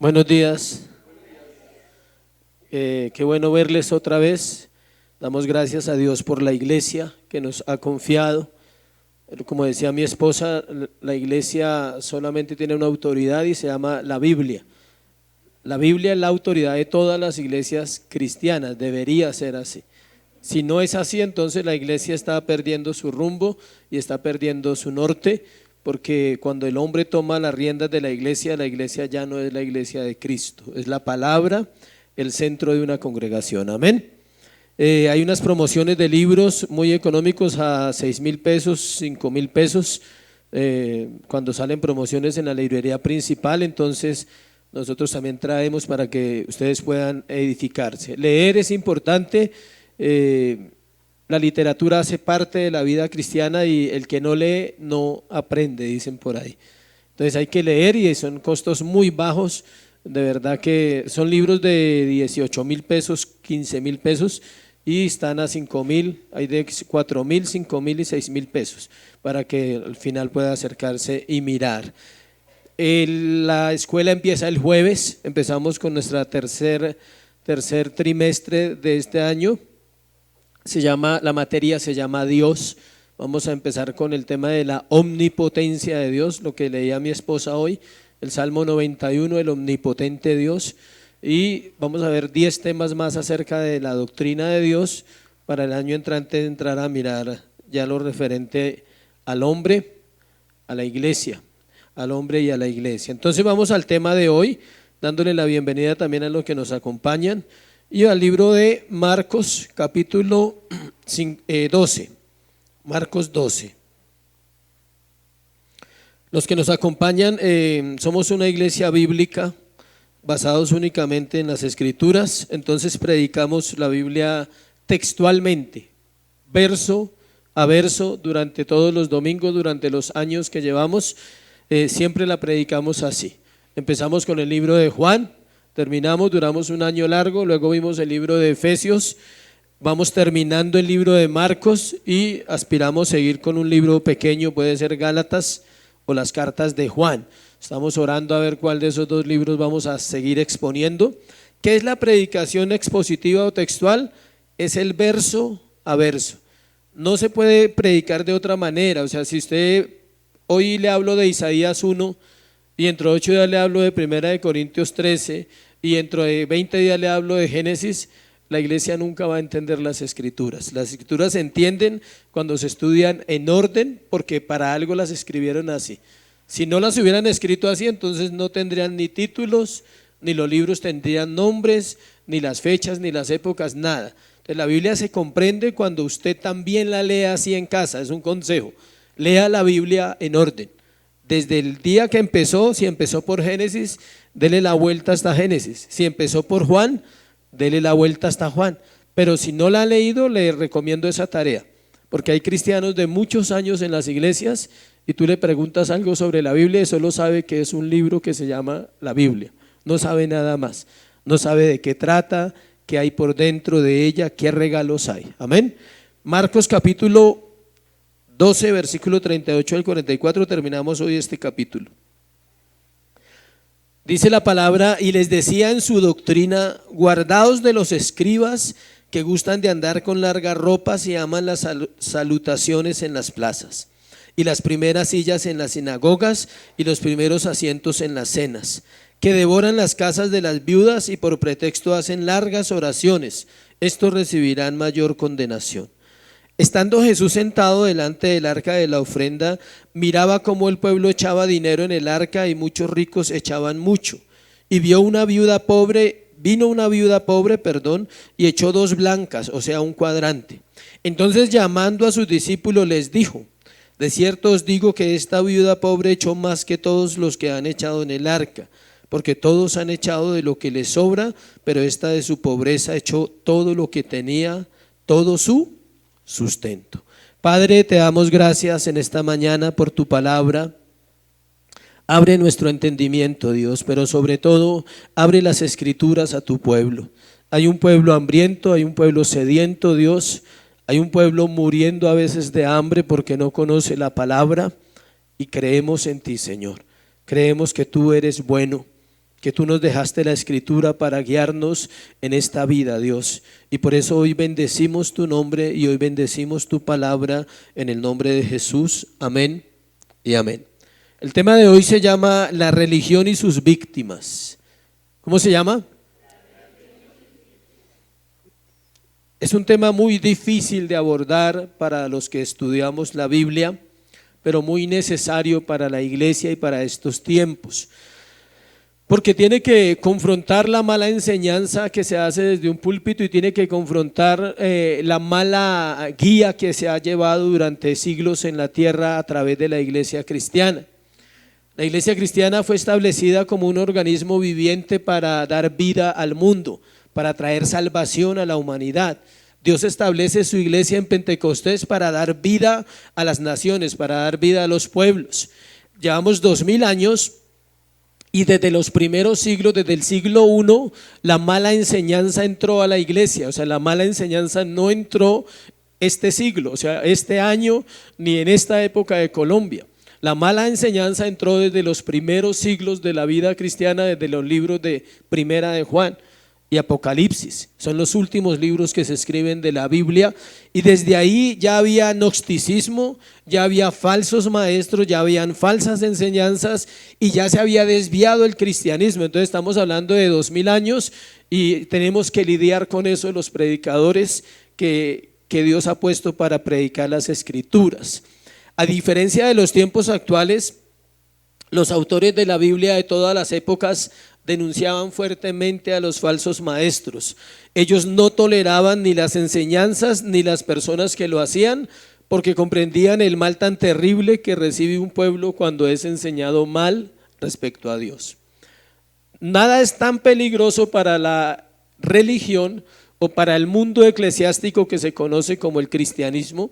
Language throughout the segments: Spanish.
Buenos días, qué bueno verles otra vez. Damos gracias a Dios por la iglesia que nos ha confiado. Pero como decía mi esposa, la iglesia solamente tiene una autoridad y se llama la Biblia. La Biblia es la autoridad de todas las iglesias cristianas, debería ser así. Si no es así, entonces la iglesia está perdiendo su rumbo y está perdiendo su norte, porque cuando el hombre toma las riendas de la iglesia ya no es la iglesia de Cristo, es la palabra, el centro de una congregación. Amén. Hay unas promociones de libros muy económicos a 6,000 pesos, 5,000 pesos, cuando salen promociones en la librería principal. Entonces nosotros también traemos para que ustedes puedan edificarse. Leer es importante. La literatura hace parte de la vida cristiana y el que no lee no aprende, dicen por ahí. Entonces hay que leer y son costos muy bajos, de verdad que son libros de 18,000 pesos, 15,000 pesos y están a 5,000, hay de 4,000, 5,000 y 6,000 pesos para que al final pueda acercarse y mirar. La escuela empieza el jueves, empezamos con nuestra tercer trimestre de este año. La materia se llama Dios. Vamos a empezar con el tema de la omnipotencia de Dios, lo que leía mi esposa hoy, el Salmo 91, el omnipotente Dios, y vamos a ver 10 temas más acerca de la doctrina de Dios para el año entrante, entrar a mirar ya lo referente al hombre, a la iglesia, al hombre y a la iglesia. Entonces vamos al tema de hoy, dándole la bienvenida también a los que nos acompañan. Y al libro de Marcos, capítulo 12, Marcos 12. Los que nos acompañan, somos una iglesia bíblica, basados únicamente en las escrituras, entonces predicamos la Biblia textualmente, verso a verso, durante todos los domingos, durante los años que llevamos, siempre la predicamos así. Empezamos con el libro de Juan, terminamos, duramos un año largo, luego vimos el libro de Efesios, vamos terminando el libro de Marcos y aspiramos a seguir con un libro pequeño, puede ser Gálatas o las cartas de Juan. Estamos orando a ver cuál de esos dos libros vamos a seguir exponiendo. ¿Qué es la predicación expositiva o textual? Es el verso a verso. No se puede predicar de otra manera, o sea, si usted hoy le hablo de Isaías 1, y dentro de 8 días le hablo de 1 Corintios 13 y dentro de 20 días le hablo de Génesis, la iglesia nunca va a entender las escrituras. Las escrituras se entienden cuando se estudian en orden, porque para algo las escribieron así. Si no las hubieran escrito así, entonces no tendrían ni títulos, ni los libros tendrían nombres, ni las fechas, ni las épocas, nada. Entonces la Biblia se comprende cuando usted también la lea así en casa, es un consejo. Lea la Biblia en orden. Desde el día que empezó, si empezó por Génesis, dele la vuelta hasta Génesis. Si empezó por Juan, dele la vuelta hasta Juan. Pero si no la ha leído, le recomiendo esa tarea, porque hay cristianos de muchos años en las iglesias y tú le preguntas algo sobre la Biblia y solo sabe que es un libro que se llama la Biblia. No sabe nada más, no sabe de qué trata, qué hay por dentro de ella, qué regalos hay. Amén. Marcos capítulo 12, versículo 38 al 44, terminamos hoy este capítulo. Dice la palabra: y les decía en su doctrina, guardaos de los escribas que gustan de andar con largas ropas y aman las salutaciones en las plazas, y las primeras sillas en las sinagogas y los primeros asientos en las cenas, que devoran las casas de las viudas y por pretexto hacen largas oraciones. Estos recibirán mayor condenación. Estando Jesús sentado delante del arca de la ofrenda, miraba cómo el pueblo echaba dinero en el arca y muchos ricos echaban mucho. Y vino una viuda pobre, y echó 2 blancas, o sea, un cuadrante. Entonces, llamando a sus discípulos, les dijo: de cierto os digo que esta viuda pobre echó más que todos los que han echado en el arca, porque todos han echado de lo que les sobra, pero esta de su pobreza echó todo lo que tenía, todo su sustento. Padre, te damos gracias en esta mañana por tu palabra. Abre nuestro entendimiento, Dios, pero sobre todo abre las escrituras a tu pueblo. Hay un pueblo hambriento, hay un pueblo sediento, Dios, hay un pueblo muriendo a veces de hambre porque no conoce la palabra, y creemos en ti, Señor. Creemos que tú eres bueno, que tú nos dejaste la Escritura para guiarnos en esta vida, Dios. Y por eso hoy bendecimos tu nombre y hoy bendecimos tu palabra en el nombre de Jesús. Amén y amén. El tema de hoy se llama la religión y sus víctimas. ¿Cómo se llama? Es un tema muy difícil de abordar para los que estudiamos la Biblia, pero muy necesario para la iglesia y para estos tiempos, porque tiene que confrontar la mala enseñanza que se hace desde un púlpito y tiene que confrontar la mala guía que se ha llevado durante siglos en la tierra a través de la iglesia cristiana. La iglesia cristiana fue establecida como un organismo viviente para dar vida al mundo, para traer salvación a la humanidad. Dios establece su iglesia en Pentecostés para dar vida a las naciones, para dar vida a los pueblos. Llevamos 2000 años y desde los primeros siglos, desde el siglo I, la mala enseñanza entró a la iglesia. O sea, la mala enseñanza no entró este siglo, o sea, este año, ni en esta época de Colombia. La mala enseñanza entró desde los primeros siglos de la vida cristiana, desde los libros de Primera de Juan y Apocalipsis. Son los últimos libros que se escriben de la Biblia, y desde ahí ya había gnosticismo, ya había falsos maestros, ya habían falsas enseñanzas y ya se había desviado el cristianismo. Entonces estamos hablando de 2000 años y tenemos que lidiar con eso, los predicadores que Dios ha puesto para predicar las Escrituras. A diferencia de los tiempos actuales, los autores de la Biblia de todas las épocas denunciaban fuertemente a los falsos maestros. Ellos no toleraban ni las enseñanzas ni las personas que lo hacían, porque comprendían el mal tan terrible que recibe un pueblo cuando es enseñado mal respecto a Dios. Nada es tan peligroso para la religión o para el mundo eclesiástico que se conoce como el cristianismo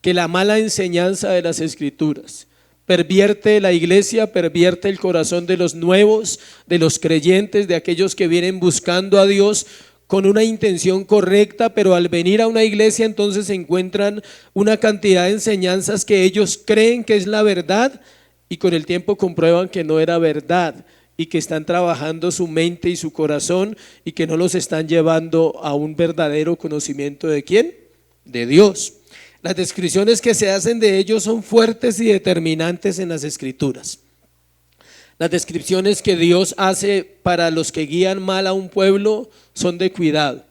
que la mala enseñanza de las Escrituras. Pervierte la iglesia, pervierte el corazón de los nuevos, de los creyentes, de aquellos que vienen buscando a Dios con una intención correcta, pero al venir a una iglesia entonces encuentran una cantidad de enseñanzas que ellos creen que es la verdad y con el tiempo comprueban que no era verdad y que están trabajando su mente y su corazón y que no los están llevando a un verdadero conocimiento ¿de quién? De Dios. Las descripciones que se hacen de ellos son fuertes y determinantes en las Escrituras. Las descripciones que Dios hace para los que guían mal a un pueblo son de cuidado.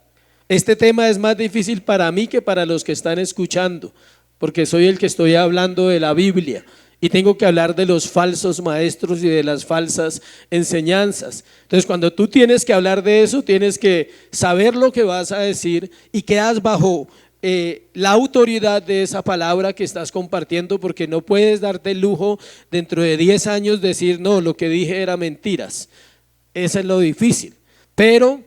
Este tema es más difícil para mí que para los que están escuchando, porque soy el que estoy hablando de la Biblia y tengo que hablar de los falsos maestros y de las falsas enseñanzas. Entonces, cuando tú tienes que hablar de eso, tienes que saber lo que vas a decir y quedas bajo la autoridad de esa palabra que estás compartiendo, porque no puedes darte el lujo dentro de 10 años decir no, lo que dije era mentiras. Eso es lo difícil, pero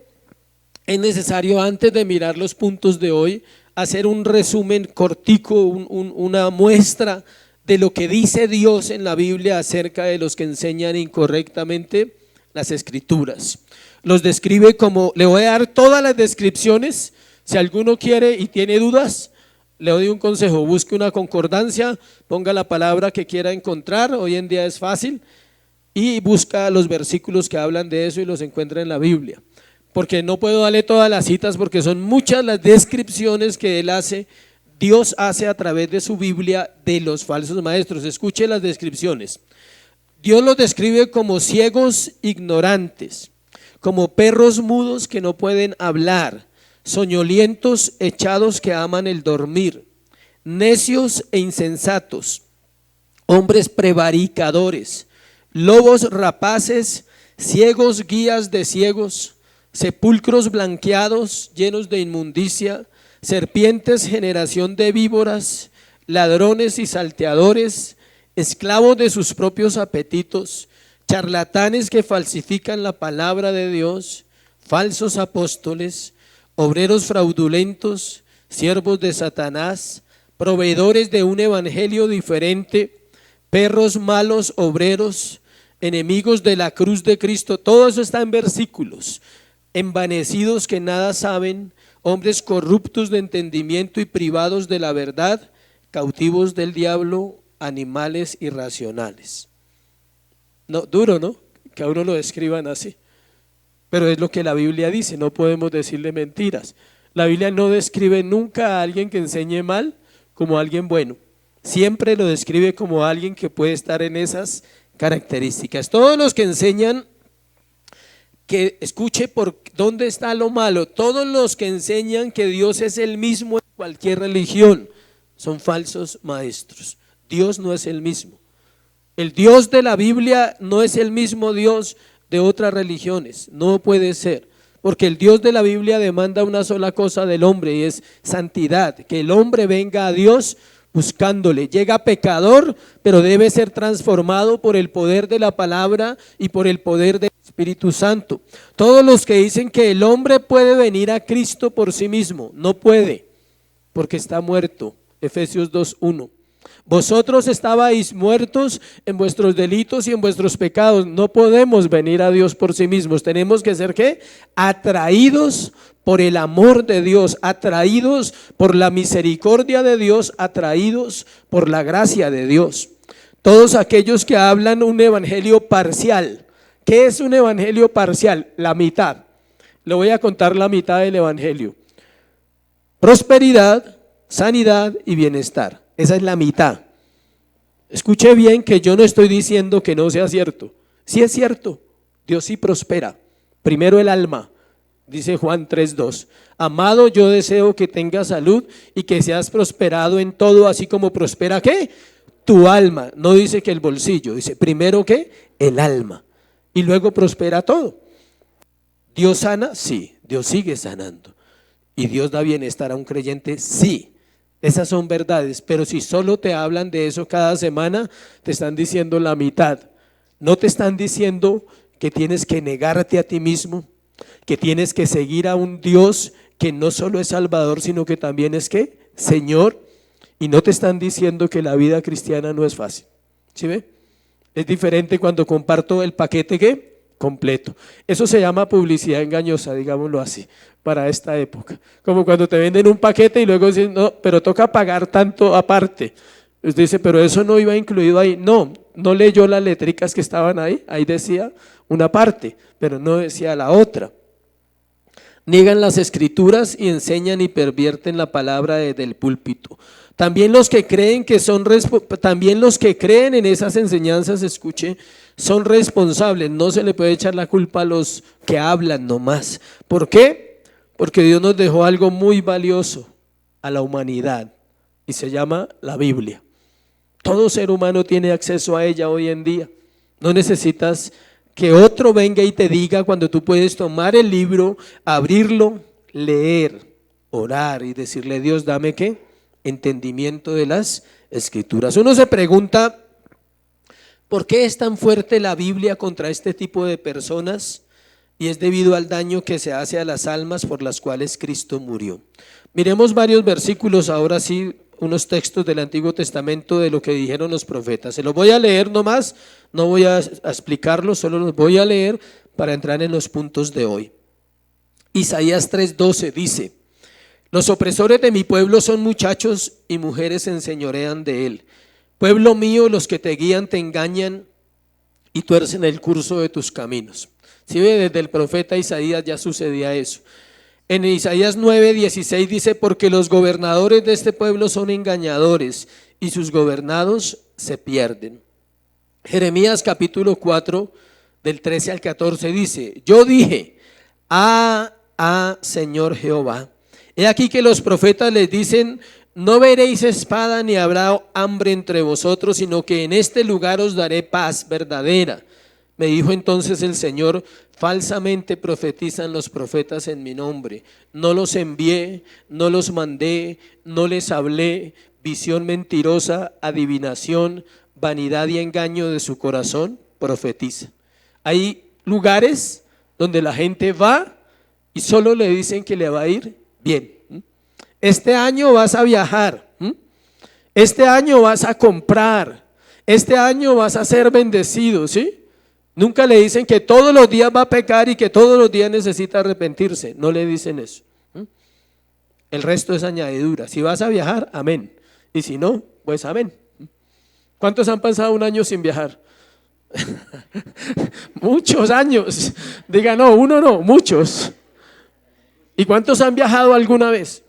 es necesario antes de mirar los puntos de hoy hacer un resumen cortico, una muestra de lo que dice Dios en la Biblia acerca de los que enseñan incorrectamente las Escrituras. Los describe como, le voy a dar todas las descripciones. Si alguno quiere y tiene dudas, le doy un consejo: busque una concordancia, ponga la palabra que quiera encontrar, hoy en día es fácil, y busca los versículos que hablan de eso y los encuentra en la Biblia, porque no puedo darle todas las citas porque son muchas las descripciones que Dios hace a través de su Biblia de los falsos maestros. Escuche las descripciones. Dios los describe como ciegos ignorantes, como perros mudos que no pueden hablar, soñolientos echados que aman el dormir, necios e insensatos, hombres prevaricadores, lobos rapaces, ciegos guías de ciegos, sepulcros blanqueados llenos de inmundicia, serpientes generación de víboras, ladrones y salteadores, esclavos de sus propios apetitos, charlatanes que falsifican la palabra de Dios, falsos apóstoles, obreros fraudulentos, siervos de Satanás, proveedores de un evangelio diferente, perros malos, obreros, enemigos de la cruz de Cristo. Todo eso está en versículos. Envanecidos que nada saben, hombres corruptos de entendimiento y privados de la verdad, cautivos del diablo, animales irracionales. No, duro, ¿no? Que a uno lo describan así. pero es lo que la Biblia dice, no podemos decirle mentiras. La Biblia no describe nunca a alguien que enseñe mal como a alguien bueno. Siempre lo describe como alguien que puede estar en esas características. Todos los que enseñan, que escuche por dónde está lo malo, todos los que enseñan que Dios es el mismo en cualquier religión, son falsos maestros. Dios no es el mismo. El Dios de la Biblia no es el mismo Dios de otras religiones, no puede ser. Porque el Dios de la Biblia demanda una sola cosa del hombre y es santidad, que el hombre venga a Dios buscándole. Llega pecador, pero debe ser transformado por el poder de la palabra y por el poder del Espíritu Santo. Todos los que dicen que el hombre puede venir a Cristo por sí mismo, no puede, porque está muerto. Efesios 2:1. Vosotros estabais muertos en vuestros delitos y en vuestros pecados. No podemos venir a Dios por sí mismos. Tenemos que ser ¿qué? Atraídos por el amor de Dios, atraídos por la misericordia de Dios, atraídos por la gracia de Dios. Todos aquellos que hablan un evangelio parcial. ¿Qué es un evangelio parcial? La mitad. Le voy a contar la mitad del evangelio. Prosperidad, sanidad y bienestar. Esa es la mitad. Escuche bien que yo no estoy diciendo que no sea cierto. Sí es cierto, Dios sí prospera. Primero el alma, dice Juan 3:2. Amado, yo deseo que tengas salud y que seas prosperado en todo, así como prospera ¿qué? Tu alma. No dice que el bolsillo, dice primero ¿qué? El alma. Y luego prospera todo. ¿Dios sana? Sí, Dios sigue sanando. ¿Y Dios da bienestar a un creyente? Sí. Esas son verdades, pero si solo te hablan de eso cada semana, te están diciendo la mitad. No te están diciendo que tienes que negarte a ti mismo, que tienes que seguir a un Dios que no solo es Salvador, sino que también es ¿qué? Señor. Y no te están diciendo que la vida cristiana no es fácil. ¿Sí ve? Es diferente cuando comparto el paquete ¿qué? Completo. Eso se llama publicidad engañosa, digámoslo así, para esta época. Como cuando te venden un paquete y luego dicen, no, pero toca pagar tanto aparte. Usted dice, pero eso no iba incluido ahí. No, no leyó las letricas que estaban ahí. Ahí decía una parte, pero no decía la otra. Niegan las escrituras y enseñan y pervierten la palabra desde el púlpito. También los que creen en esas enseñanzas, escuche, son responsables. No se le puede echar la culpa a los que hablan nomás. ¿Por qué? Porque Dios nos dejó algo muy valioso a la humanidad y se llama la Biblia. Todo ser humano tiene acceso a ella hoy en día. No necesitas que otro venga y te diga cuando tú puedes tomar el libro, abrirlo, leer, orar y decirle, Dios, dame ¿qué? Entendimiento de las escrituras. Uno se pregunta, ¿por qué es tan fuerte la Biblia contra este tipo de personas? Y es debido al daño que se hace a las almas por las cuales Cristo murió. Miremos varios versículos, ahora sí, unos textos del Antiguo Testamento de lo que dijeron los profetas. Se los voy a leer nomás, no voy a explicarlos, solo los voy a leer para entrar en los puntos de hoy. Isaías 3:12 dice, los opresores de mi pueblo son muchachos y mujeres se enseñorean de él. Pueblo mío, los que te guían te engañan y tuercen el curso de tus caminos. Si ve, desde el profeta Isaías ya sucedía eso. En Isaías 9:16 dice, porque los gobernadores de este pueblo son engañadores y sus gobernados se pierden. Jeremías capítulo 4 del 13 al 14 dice, yo dije, Señor Jehová, he aquí que los profetas les dicen, no veréis espada ni habrá hambre entre vosotros, sino que en este lugar os daré paz verdadera. Me dijo entonces el Señor, falsamente profetizan los profetas en mi nombre. No los envié, no los mandé, no les hablé. Visión mentirosa, adivinación, vanidad y engaño de su corazón, profetiza. Hay lugares donde la gente va y solo le dicen que le va a ir bien. Este año vas a viajar, este año vas a comprar, este año vas a ser bendecido, ¿sí? Nunca le dicen que todos los días va a pecar y que todos los días necesita arrepentirse, no le dicen eso. El resto es añadidura. Si vas a viajar, amén, y si no, pues amén. ¿Cuántos han pasado un año sin viajar? Muchos años. Diga, no, uno no, muchos. ¿Y cuántos han viajado alguna vez?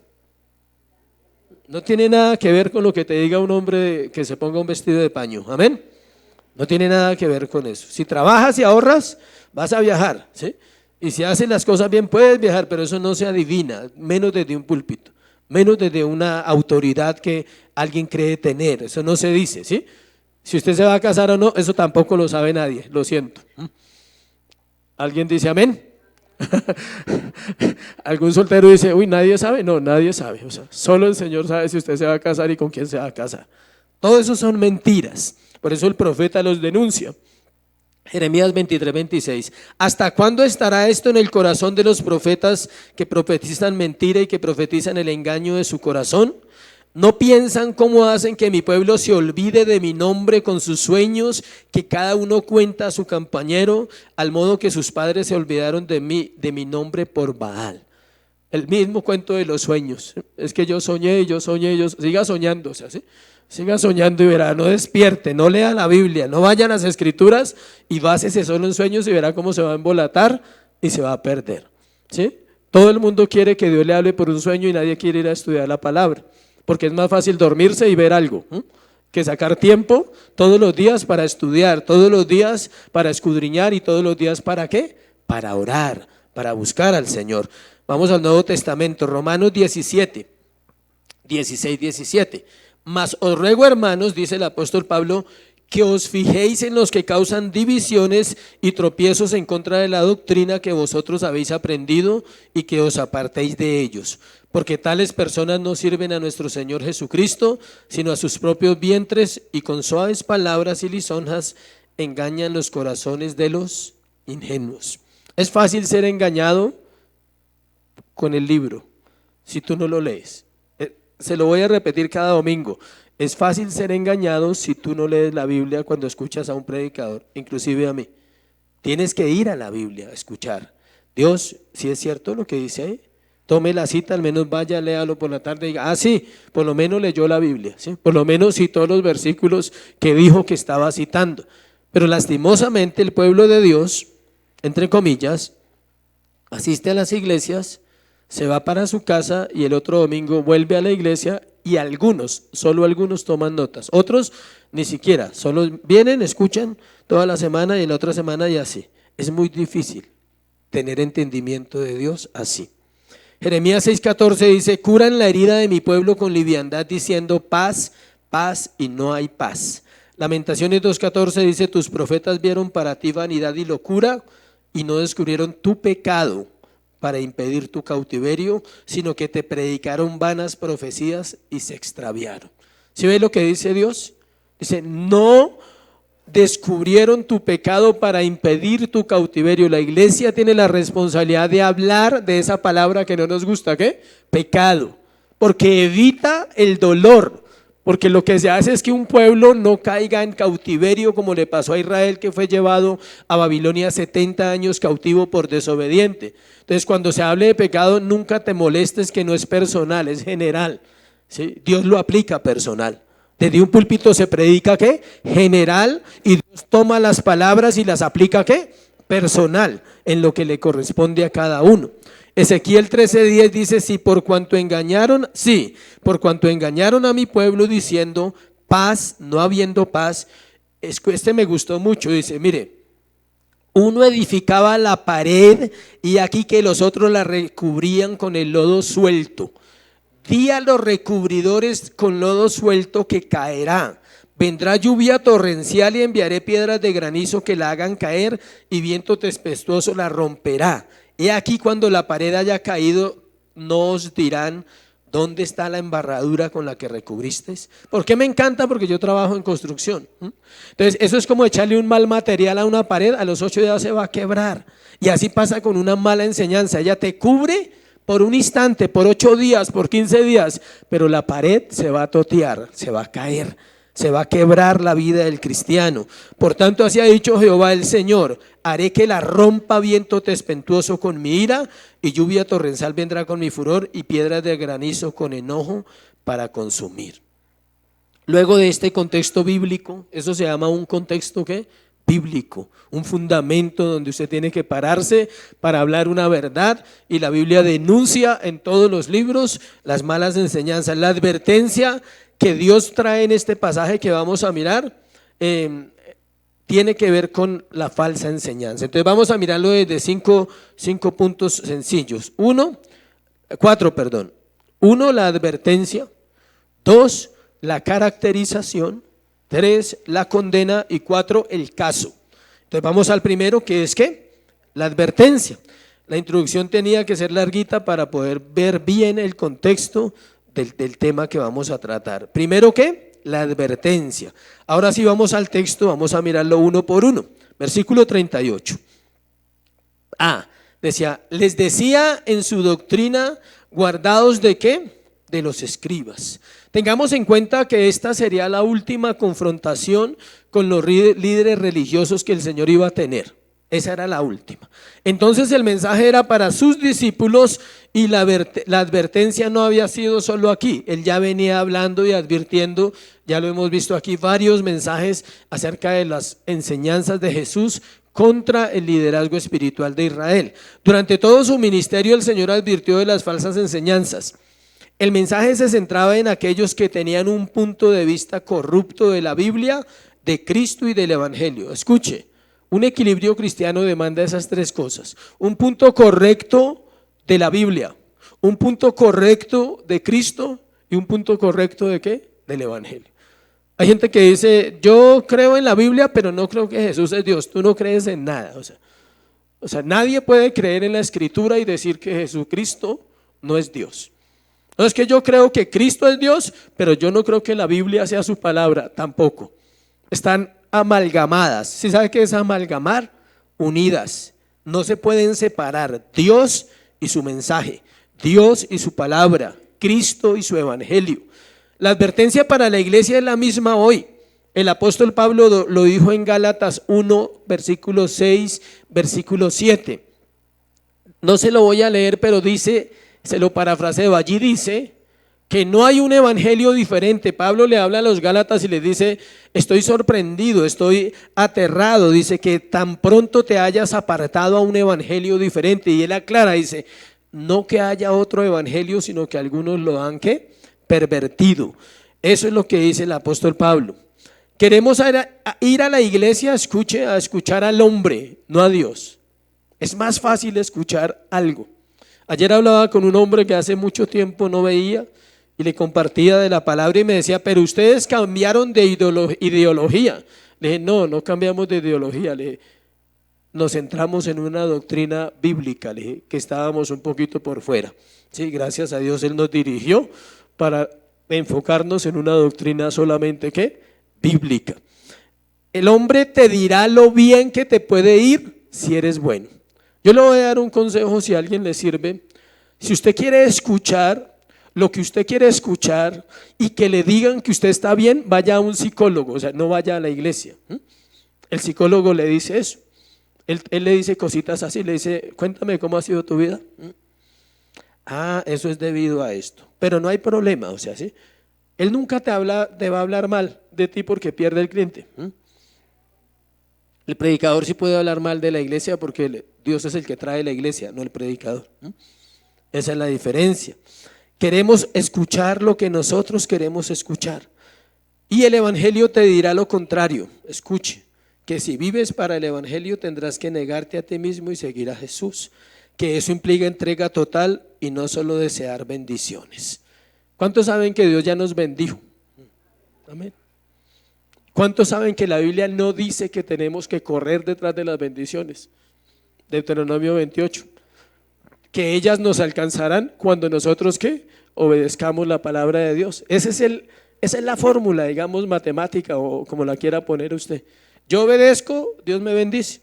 No tiene nada que ver con lo que te diga un hombre que se ponga un vestido de paño. Amén. No tiene nada que ver con eso. Si trabajas y ahorras, vas a viajar, ¿sí? Y si haces las cosas bien, puedes viajar, pero eso no se adivina, menos desde un púlpito, menos desde una autoridad que alguien cree tener. Eso no se dice, ¿sí? Si usted se va a casar o no, eso tampoco lo sabe nadie, lo siento. ¿Alguien dice amén? ¿Algún soltero dice, uy, nadie sabe? No, nadie sabe. O sea, solo el Señor sabe si usted se va a casar y con quién se va a casar. Todo eso son mentiras. Por eso el profeta los denuncia. Jeremías 23:26. ¿Hasta cuándo estará esto en el corazón de los profetas que profetizan mentira y que profetizan el engaño de su corazón? ¿No piensan cómo hacen que mi pueblo se olvide de mi nombre con sus sueños, que cada uno cuenta a su compañero, al modo que sus padres se olvidaron de mi nombre por Baal? El mismo cuento de los sueños. Es que yo soñé, siga soñando, o sea, ¿sí? Siga soñando y verá, no despierte, no lea la Biblia, no vaya a las escrituras y básese solo en sueños y verá cómo se va a embolatar y se va a perder, ¿sí? Todo el mundo quiere que Dios le hable por un sueño y nadie quiere ir a estudiar la palabra, porque es más fácil dormirse y ver algo, que sacar tiempo todos los días para estudiar, todos los días para escudriñar y todos los días ¿para qué? Para orar, para buscar al Señor. Vamos al Nuevo Testamento, Romanos 17, 16, 17. Mas os ruego, hermanos, dice el apóstol Pablo, que os fijéis en los que causan divisiones y tropiezos en contra de la doctrina que vosotros habéis aprendido y que os apartéis de ellos, porque tales personas no sirven a nuestro Señor Jesucristo, sino a sus propios vientres, y con suaves palabras y lisonjas engañan los corazones de los ingenuos. Es fácil ser engañado con el libro si tú no lo lees. Se lo voy a repetir cada domingo. Es fácil ser engañado si tú no lees la Biblia cuando escuchas a un predicador, inclusive a mí. Tienes que ir a la Biblia a escuchar. Dios, si es cierto lo que dice ahí, tome la cita, al menos vaya, léalo por la tarde y diga, sí, por lo menos leyó la Biblia, ¿sí? Por lo menos citó los versículos que dijo que estaba citando. Pero lastimosamente el pueblo de Dios, entre comillas, asiste a las iglesias, se va para su casa y el otro domingo vuelve a la iglesia y solo algunos toman notas, otros ni siquiera, solo vienen, escuchan toda la semana y la otra semana y así. Es muy difícil tener entendimiento de Dios así. Jeremías 6:14 dice, curan la herida de mi pueblo con liviandad diciendo paz, paz y no hay paz. Lamentaciones 2:14 dice, tus profetas vieron para ti vanidad y locura y no descubrieron tu pecado para impedir tu cautiverio, sino que te predicaron vanas profecías y se extraviaron. ¿Sí ves lo que dice Dios? Dice, no descubrieron tu pecado para impedir tu cautiverio. La iglesia tiene la responsabilidad de hablar de esa palabra que no nos gusta, ¿qué? Pecado, porque evita el dolor. Porque lo que se hace es que un pueblo no caiga en cautiverio como le pasó a Israel, que fue llevado a Babilonia 70 años cautivo por desobediente. Entonces cuando se hable de pecado nunca te molestes, que no es personal, es general, ¿sí? Dios lo aplica personal. Desde un púlpito se predica ¿qué? General, y Dios toma las palabras y las aplica ¿qué? Personal, en lo que le corresponde a cada uno. Ezequiel 13:10 dice, por cuanto engañaron a mi pueblo diciendo paz, no habiendo paz. Este me gustó mucho, dice, mire, uno edificaba la pared y aquí que los otros la recubrían con el lodo suelto. Di a los recubridores con lodo suelto que caerá. Vendrá lluvia torrencial y enviaré piedras de granizo que la hagan caer y viento tempestuoso la romperá. He aquí cuando la pared haya caído, no os dirán dónde está la embarradura con la que recubristeis. ¿Por qué me encanta? Porque yo trabajo en construcción. Entonces eso es como echarle un mal material a una pared, a los 8 días se va a quebrar. Y así pasa con una mala enseñanza, ella te cubre por un instante, por 8 días, por 15 días, pero la pared se va a totear, se va a caer. Se va a quebrar la vida del cristiano. Por tanto, así ha dicho Jehová el Señor, haré que la rompa viento tempestuoso con mi ira, y lluvia torrencial vendrá con mi furor, y piedras de granizo con enojo para consumir. Luego de este contexto bíblico, eso se llama un contexto ¿qué? bíblico, un fundamento donde usted tiene que pararse para hablar una verdad, y la Biblia denuncia en todos los libros las malas enseñanzas. La advertencia que Dios trae en este pasaje que vamos a mirar tiene que ver con la falsa enseñanza. Entonces vamos a mirarlo desde cinco puntos sencillos. Cuatro. Uno, la advertencia. 2, la caracterización. 3, la condena. Y 4, el caso. Entonces vamos al primero, que es ¿qué? La advertencia. La introducción tenía que ser larguita para poder ver bien el contexto del tema que vamos a tratar. Primero, ¿qué? La advertencia. Ahora sí vamos al texto, vamos a mirarlo uno por uno. Versículo 38. Decía, les decía en su doctrina, guardados ¿de qué? De los escribas. Tengamos en cuenta que esta sería la última confrontación con los líderes religiosos que el Señor iba a tener. Esa era la última. Entonces el mensaje era para sus discípulos, y la advertencia no había sido solo aquí. Él ya venía hablando y advirtiendo, ya lo hemos visto aquí, varios mensajes acerca de las enseñanzas de Jesús contra el liderazgo espiritual de Israel. Durante todo su ministerio el Señor advirtió de las falsas enseñanzas. El mensaje se centraba en aquellos que tenían un punto de vista corrupto de la Biblia, de Cristo y del Evangelio. Escuche, un equilibrio cristiano demanda esas tres cosas: un punto correcto de la Biblia, un punto correcto de Cristo y un punto correcto ¿de qué? Del Evangelio. Hay gente que dice, yo creo en la Biblia, pero no creo que Jesús es Dios. Tú no crees en nada. O sea, nadie puede creer en la Escritura y decir que Jesucristo no es Dios. No es que yo creo que Cristo es Dios, pero yo no creo que la Biblia sea su palabra, tampoco. Están amalgamadas. ¿Sí sabe qué es amalgamar? Unidas. No se pueden separar. Dios y su mensaje, Dios y su palabra, Cristo y su evangelio. La advertencia para la iglesia es la misma hoy. El apóstol Pablo lo dijo en Gálatas 1, versículo 6, versículo 7. No se lo voy a leer, pero dice, se lo parafraseo, allí dice que no hay un evangelio diferente. Pablo le habla a los Gálatas y les dice, estoy sorprendido, estoy aterrado, dice que tan pronto te hayas apartado a un evangelio diferente. Y él aclara, dice, no que haya otro evangelio, sino que algunos lo han ¿qué? Pervertido. Eso es lo que dice el apóstol Pablo. Queremos ir a la iglesia, escuche, a escuchar al hombre, no a Dios. Es más fácil escuchar algo. Ayer hablaba con un hombre que hace mucho tiempo no veía y le compartía de la palabra y me decía, pero ustedes cambiaron de ideología. Le dije, no cambiamos de ideología. Le dije, nos centramos en una doctrina bíblica. Le dije que estábamos un poquito por fuera. Sí, gracias a Dios Él nos dirigió para enfocarnos en una doctrina solamente ¿qué? Bíblica. El hombre te dirá lo bien que te puede ir si eres bueno. Yo le voy a dar un consejo si a alguien le sirve. Si usted quiere escuchar lo que usted quiere escuchar y que le digan que usted está bien, vaya a un psicólogo, o sea, no vaya a la iglesia. El psicólogo le dice eso. Él le dice cositas así, le dice, cuéntame cómo ha sido tu vida. Eso es debido a esto. Pero no hay problema, o sea, ¿sí? Él nunca te va a hablar mal de ti porque pierde el cliente. El predicador sí puede hablar mal de la iglesia porque Dios es el que trae la iglesia, no el predicador. Esa es la diferencia. Queremos escuchar lo que nosotros queremos escuchar. Y el evangelio te dirá lo contrario. Escuche, que si vives para el evangelio tendrás que negarte a ti mismo y seguir a Jesús. Que eso implica entrega total y no solo desear bendiciones. ¿Cuántos saben que Dios ya nos bendijo? Amén. ¿Cuántos saben que la Biblia no dice que tenemos que correr detrás de las bendiciones? Deuteronomio 28. Que ellas nos alcanzarán cuando nosotros ¿qué? Obedezcamos la palabra de Dios. Esa es la fórmula, digamos, matemática o como la quiera poner usted. Yo obedezco, Dios me bendice.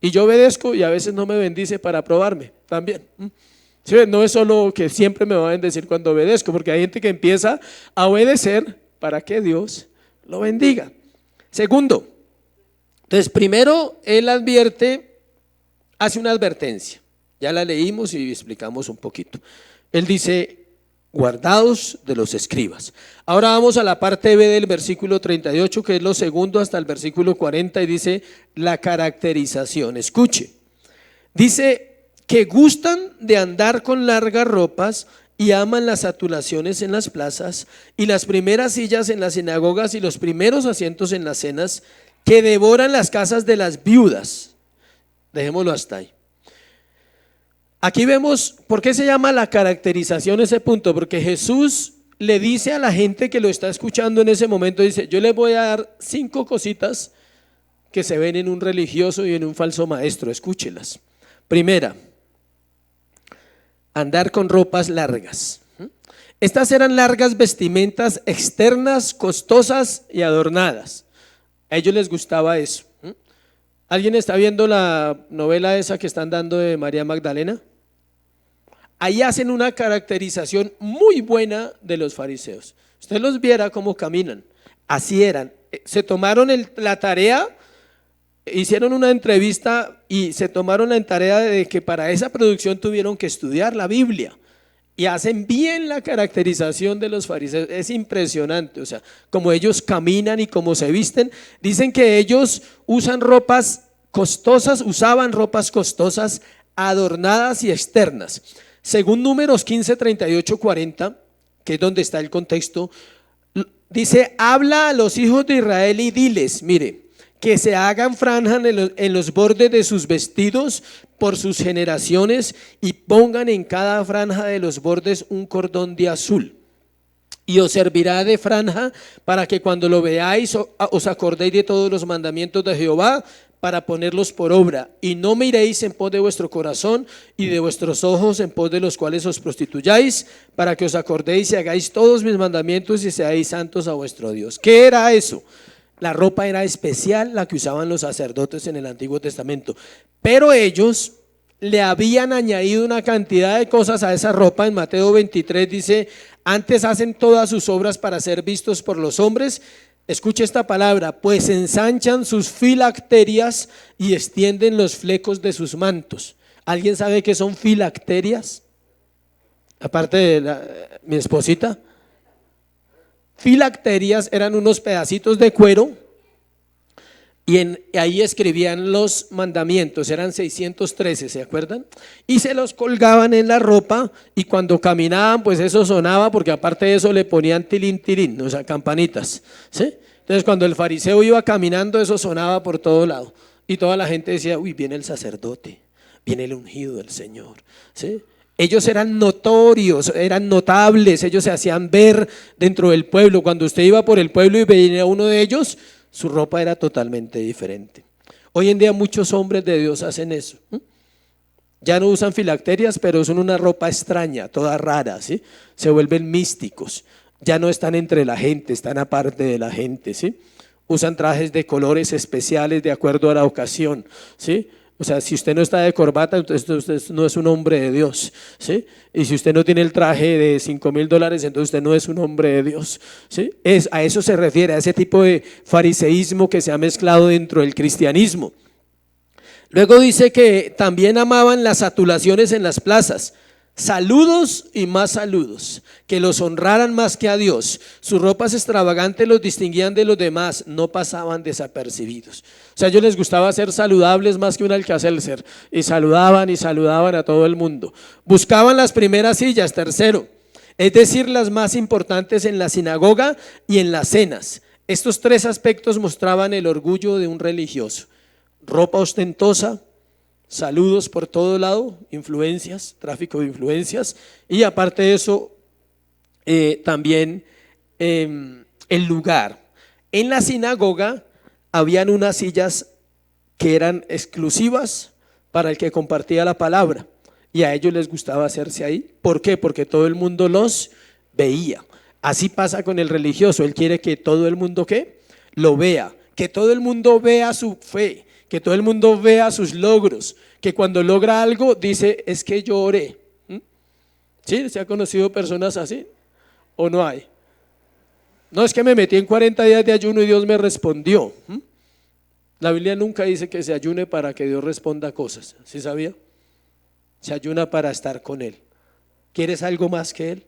Y yo obedezco y a veces no me bendice para probarme también. ¿Sí? No es solo que siempre me va a bendecir cuando obedezco, porque hay gente que empieza a obedecer para que Dios lo bendiga. Segundo, entonces primero Él advierte, hace una advertencia. Ya la leímos y explicamos un poquito. Él dice, guardados de los escribas. Ahora vamos a la parte B del versículo 38, que es lo segundo hasta el versículo 40, y dice la caracterización. Escuche, dice que gustan de andar con largas ropas y aman las saturaciones en las plazas y las primeras sillas en las sinagogas y los primeros asientos en las cenas, que devoran las casas de las viudas. Dejémoslo hasta ahí. Aquí vemos por qué se llama la caracterización ese punto, porque Jesús le dice a la gente que lo está escuchando en ese momento, dice, yo les voy a dar 5 cositas que se ven en un religioso y en un falso maestro, escúchelas. Primera, andar con ropas largas. Estas eran largas vestimentas externas, costosas y adornadas. A ellos les gustaba eso. ¿Alguien está viendo la novela esa que están dando de María Magdalena? Ahí hacen una caracterización muy buena de los fariseos. Usted los viera cómo caminan. Así eran. Se tomaron la tarea, hicieron una entrevista y se tomaron la tarea de que para esa producción tuvieron que estudiar la Biblia. Y hacen bien la caracterización de los fariseos. Es impresionante, o sea, como ellos caminan y cómo se visten. Dicen que ellos usaban ropas costosas, adornadas y externas. Según Números 15, 38, 40, que es donde está el contexto, dice, habla a los hijos de Israel y diles, mire, que se hagan franjas en los bordes de sus vestidos por sus generaciones y pongan en cada franja de los bordes un cordón de azul. Y os servirá de franja para que cuando lo veáis os acordéis de todos los mandamientos de Jehová, para ponerlos por obra, y no miréis en pos de vuestro corazón y de vuestros ojos en pos de los cuales os prostituyáis, para que os acordéis y hagáis todos mis mandamientos y seáis santos a vuestro Dios. ¿Qué era eso? La ropa era especial, la que usaban los sacerdotes en el Antiguo Testamento, pero ellos le habían añadido una cantidad de cosas a esa ropa. En Mateo 23 dice, antes hacen todas sus obras para ser vistos por los hombres. Escuche esta palabra, pues ensanchan sus filacterias y extienden los flecos de sus mantos. ¿Alguien sabe qué son filacterias? Aparte de mi esposita. Filacterias eran unos pedacitos de cuero y ahí escribían los mandamientos, eran 613, ¿se acuerdan? Y se los colgaban en la ropa y cuando caminaban pues eso sonaba, porque aparte de eso le ponían tilín tilín, o sea, campanitas, ¿sí? Entonces cuando el fariseo iba caminando eso sonaba por todo lado y toda la gente decía, uy, viene el sacerdote, viene el ungido del Señor, ¿sí? Ellos eran notorios, eran notables, ellos se hacían ver dentro del pueblo. Cuando usted iba por el pueblo y veía a uno de ellos, su ropa era totalmente diferente. Hoy en día muchos hombres de Dios hacen eso. Ya no usan filacterias, pero usan una ropa extraña, toda rara, ¿sí? Se vuelven místicos, ya no están entre la gente, están aparte de la gente, ¿sí? Usan trajes de colores especiales de acuerdo a la ocasión, ¿sí? O sea, si usted no está de corbata, entonces usted no es un hombre de Dios, ¿sí? Y si usted no tiene el traje de $5,000, entonces usted no es un hombre de Dios, ¿sí? A eso se refiere, a ese tipo de fariseísmo que se ha mezclado dentro del cristianismo. Luego dice que también amaban las saturaciones en las plazas, saludos y más saludos, que los honraran más que a Dios. Sus ropas extravagantes los distinguían de los demás, no pasaban desapercibidos. O sea, a ellos les gustaba ser saludables más que un Alka-Seltzer, y saludaban a todo el mundo. Buscaban las primeras sillas, tercero, es decir, las más importantes en la sinagoga y en las cenas. Estos 3 aspectos mostraban el orgullo de un religioso: ropa ostentosa, saludos por todo lado, influencias, tráfico de influencias, y aparte de eso también el lugar. En la sinagoga habían unas sillas que eran exclusivas para el que compartía la palabra, y a ellos les gustaba hacerse ahí. ¿Por qué? Porque todo el mundo los veía. Así pasa con el religioso, él quiere que todo el mundo ¿qué? Lo vea, que todo el mundo vea su fe, que todo el mundo vea sus logros, que cuando logra algo dice, es que yo oré. ¿Sí? ¿Se ha conocido personas así? ¿O no hay? No, es que me metí en 40 días de ayuno y Dios me respondió. La Biblia nunca dice que se ayune para que Dios responda cosas, ¿sí sabía? Se ayuna para estar con Él. ¿Quieres algo más que Él?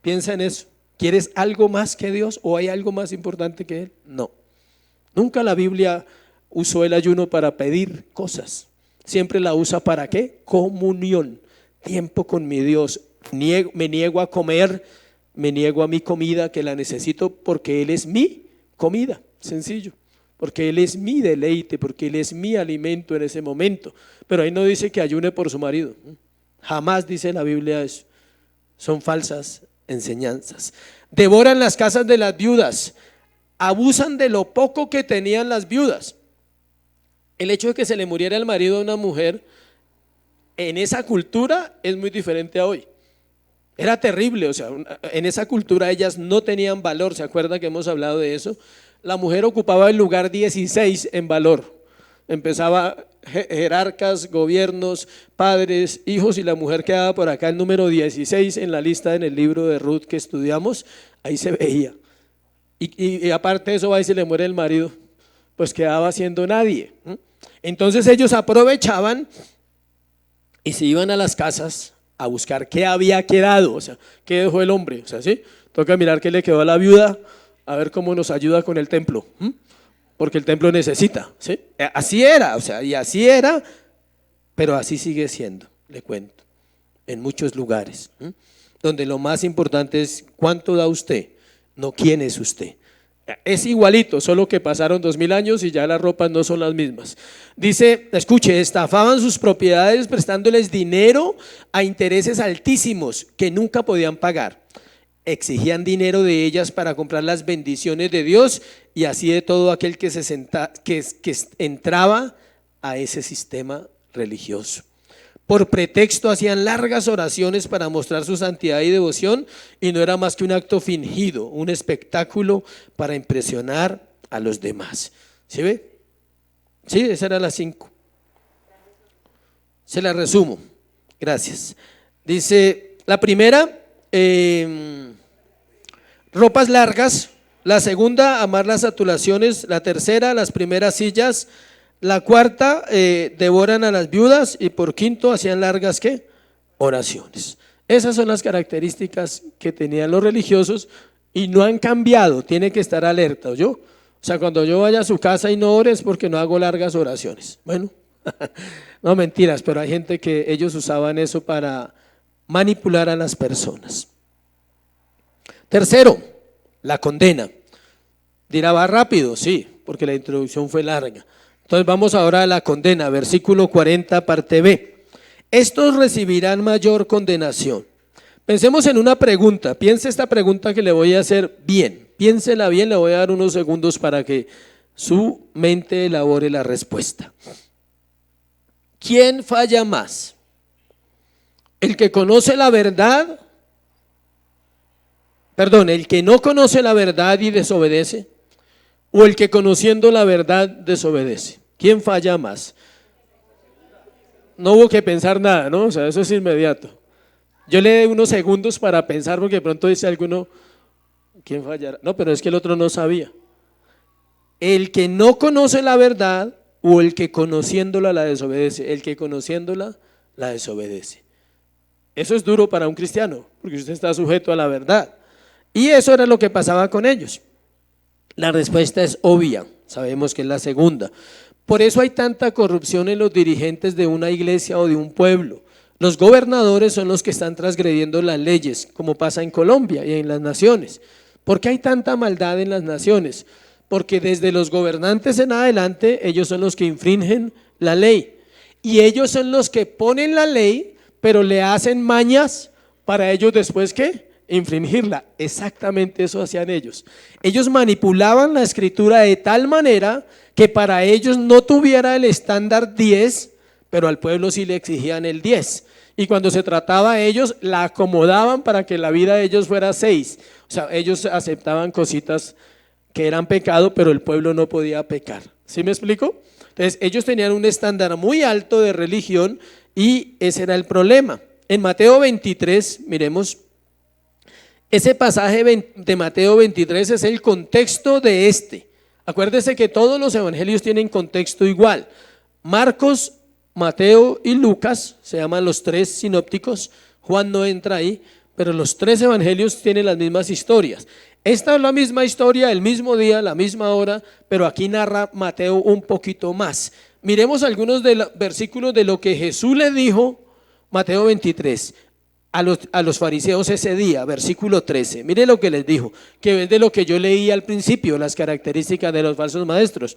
Piensa en eso. ¿Quieres algo más que Dios o hay algo más importante que Él? No. Nunca la Biblia usó el ayuno para pedir cosas. Siempre la usa ¿para qué? Comunión, tiempo con mi Dios. Me niego a comer, me niego a mi comida que la necesito porque Él es mi comida, sencillo. Porque Él es mi deleite, porque Él es mi alimento en ese momento. Pero ahí no dice que ayune por su marido. Jamás dice la Biblia eso. Son falsas enseñanzas. Devoran las casas de las viudas, abusan de lo poco que tenían las viudas. El hecho de que se le muriera el marido a una mujer en esa cultura es muy diferente a hoy. Era terrible, o sea, en esa cultura ellas no tenían valor. ¿Se acuerdan que hemos hablado de eso? La mujer ocupaba el lugar 16 en valor. Empezaba jerarcas, gobiernos, padres, hijos, y la mujer quedaba por acá el número 16 en la lista en el libro de Ruth que estudiamos. Ahí se veía. Y aparte de eso va y se le muere el marido, pues quedaba siendo nadie. Entonces ellos aprovechaban y se iban a las casas a buscar qué había quedado, o sea, qué dejó el hombre, o sea, ¿sí? Toca mirar qué le quedó a la viuda, a ver cómo nos ayuda con el templo, porque el templo necesita, ¿sí? Así era, o sea, y así era, pero así sigue siendo, le cuento, en muchos lugares, donde lo más importante es cuánto da usted, no quién es usted. Es igualito, solo que pasaron 2000 años y ya las ropas no son las mismas. Dice, escuche, estafaban sus propiedades prestándoles dinero a intereses altísimos que nunca podían pagar. Exigían dinero de ellas para comprar las bendiciones de Dios y así de todo aquel que entraba a ese sistema religioso. Por pretexto hacían largas oraciones para mostrar su santidad y devoción, y no era más que un acto fingido, un espectáculo para impresionar a los demás. ¿Sí ve? Sí, esas eran las 5. Se las resumo. Gracias. Dice, la primera, ropas largas. La segunda, amar las saturaciones. La tercera, las primeras sillas. La cuarta, devoran a las viudas. Y por quinto, hacían largas ¿qué? Oraciones. Esas son las características que tenían los religiosos y no han cambiado. Tiene que estar alerta, ¿oyó? O sea, cuando yo vaya a su casa y no ores porque no hago largas oraciones. Bueno, no mentiras, pero hay gente que ellos usaban eso para manipular a las personas. Tercero, la condena. Dirá, va rápido, sí, porque la introducción fue larga. Entonces vamos ahora a la condena, versículo 40, parte B. Estos recibirán mayor condenación. Pensemos en una pregunta, piense esta pregunta que le voy a hacer bien, piénsela bien, le voy a dar unos segundos para que su mente elabore la respuesta. ¿Quién falla más? ¿El que conoce la verdad? Perdón, ¿el que no conoce la verdad y desobedece? ¿O el que conociendo la verdad desobedece? ¿Quién falla más? No hubo que pensar nada, ¿no? O sea, eso es inmediato. Yo le doy unos segundos para pensar porque de pronto dice alguno, ¿quién fallará? No, pero es que el otro no sabía. El que no conoce la verdad o el que conociéndola la desobedece. El que conociéndola la desobedece. Eso es duro para un cristiano porque usted está sujeto a la verdad. Y eso era lo que pasaba con ellos. La respuesta es obvia, sabemos que es la segunda. Por eso hay tanta corrupción en los dirigentes de una iglesia o de un pueblo. Los gobernadores son los que están transgrediendo las leyes, como pasa en Colombia y en las naciones. ¿Por qué hay tanta maldad en las naciones? Porque desde los gobernantes en adelante, ellos son los que infringen la ley. Y ellos son los que ponen la ley, pero le hacen mañas para ellos después, ¿qué? Infringirla. Exactamente eso hacían ellos. Ellos manipulaban la escritura de tal manera que para ellos no tuviera el estándar 10, pero al pueblo sí le exigían el 10. Y cuando se trataba de ellos, la acomodaban para que la vida de ellos fuera 6. O sea, ellos aceptaban cositas que eran pecado, pero el pueblo no podía pecar. ¿Sí me explico? Entonces, ellos tenían un estándar muy alto de religión y ese era el problema. En Mateo 23, miremos. Ese pasaje de Mateo 23 es el contexto de este. Acuérdese que todos los evangelios tienen contexto igual. Marcos, Mateo y Lucas, se llaman los 3 sinópticos. Juan no entra ahí, pero los tres evangelios tienen las mismas historias. Esta es la misma historia, el mismo día, la misma hora, pero aquí narra Mateo un poquito más. Miremos algunos de los versículos de lo que Jesús le dijo, Mateo 23, a los fariseos ese día, versículo 13. Mire lo que les dijo, que es de lo que yo leí al principio, las características de los falsos maestros.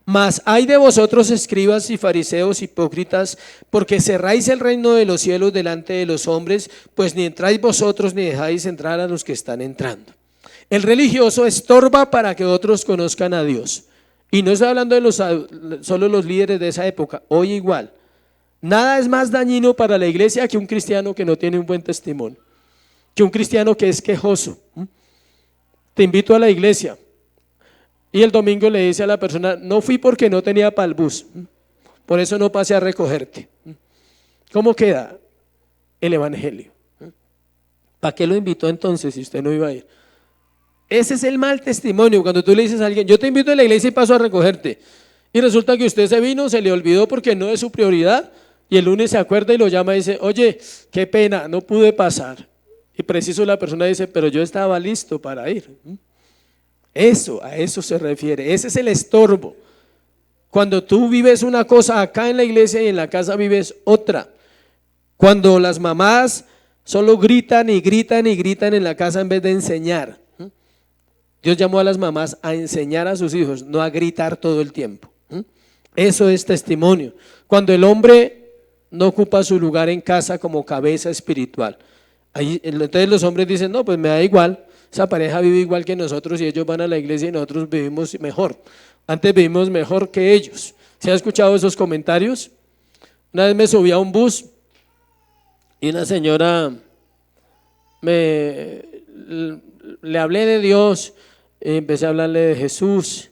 Mas hay de vosotros, escribas y fariseos hipócritas, porque cerráis el reino de los cielos delante de los hombres, pues ni entráis vosotros ni dejáis entrar a los que están entrando. El religioso estorba para que otros conozcan a Dios. Y no estoy hablando de solo los líderes de esa época, hoy igual. Nada es más dañino para la iglesia que un cristiano que no tiene un buen testimonio, que un cristiano que es quejoso. Te invito a la iglesia y el domingo le dice a la persona, no fui porque no tenía para el bus, por eso no pasé a recogerte. ¿Cómo queda el evangelio? ¿Para qué lo invitó entonces si usted no iba a ir? Ese es el mal testimonio, cuando tú le dices a alguien, yo te invito a la iglesia y paso a recogerte, y resulta que usted se vino, se le olvidó porque no es su prioridad, y el lunes se acuerda y lo llama y dice, oye, qué pena, no pude pasar. Y preciso la persona dice, pero yo estaba listo para ir. Eso, a eso se refiere, ese es el estorbo. Cuando tú vives una cosa acá en la iglesia y en la casa vives otra. Cuando las mamás solo gritan y gritan y gritan en la casa en vez de enseñar. Dios llamó a las mamás a enseñar a sus hijos, no a gritar todo el tiempo. Eso es testimonio. Cuando el hombre no ocupa su lugar en casa como cabeza espiritual. Entonces los hombres dicen, no, pues me da igual, esa pareja vive igual que nosotros y ellos van a la iglesia y nosotros vivimos mejor. Antes vivimos mejor que ellos. ¿Se ha escuchado esos comentarios? Una vez me subí a un bus y una señora le hablé de Dios, empecé a hablarle de Jesús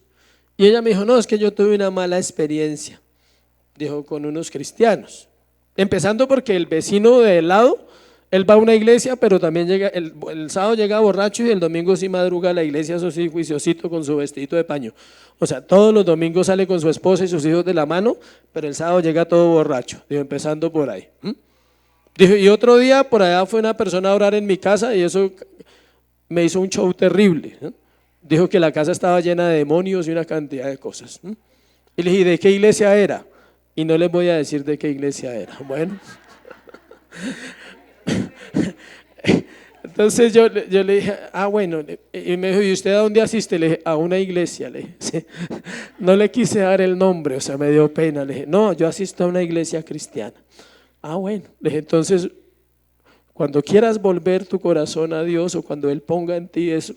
y ella me dijo, no, es que yo tuve una mala experiencia, dijo, con unos cristianos. Empezando porque el vecino de al lado, él va a una iglesia, pero también llega, el sábado llega borracho y el domingo sí madruga a la iglesia, eso sí, juiciosito con su vestidito de paño. O sea, todos los domingos sale con su esposa y sus hijos de la mano, pero el sábado llega todo borracho, dijo, empezando por ahí. Dijo, y otro día por allá fue una persona a orar en mi casa y eso me hizo un show terrible. Dijo que la casa estaba llena de demonios y una cantidad de cosas. Y le dije, ¿de qué iglesia era? Y no les voy a decir de qué iglesia era. Bueno. Entonces yo le dije, bueno, y me dijo, ¿y usted a dónde asiste? Le dije, a una iglesia. Le dije, sí. No le quise dar el nombre, o sea, me dio pena. Le dije, no, yo asisto a una iglesia cristiana. Bueno, le dije, entonces, cuando quieras volver tu corazón a Dios o cuando Él ponga en ti eso,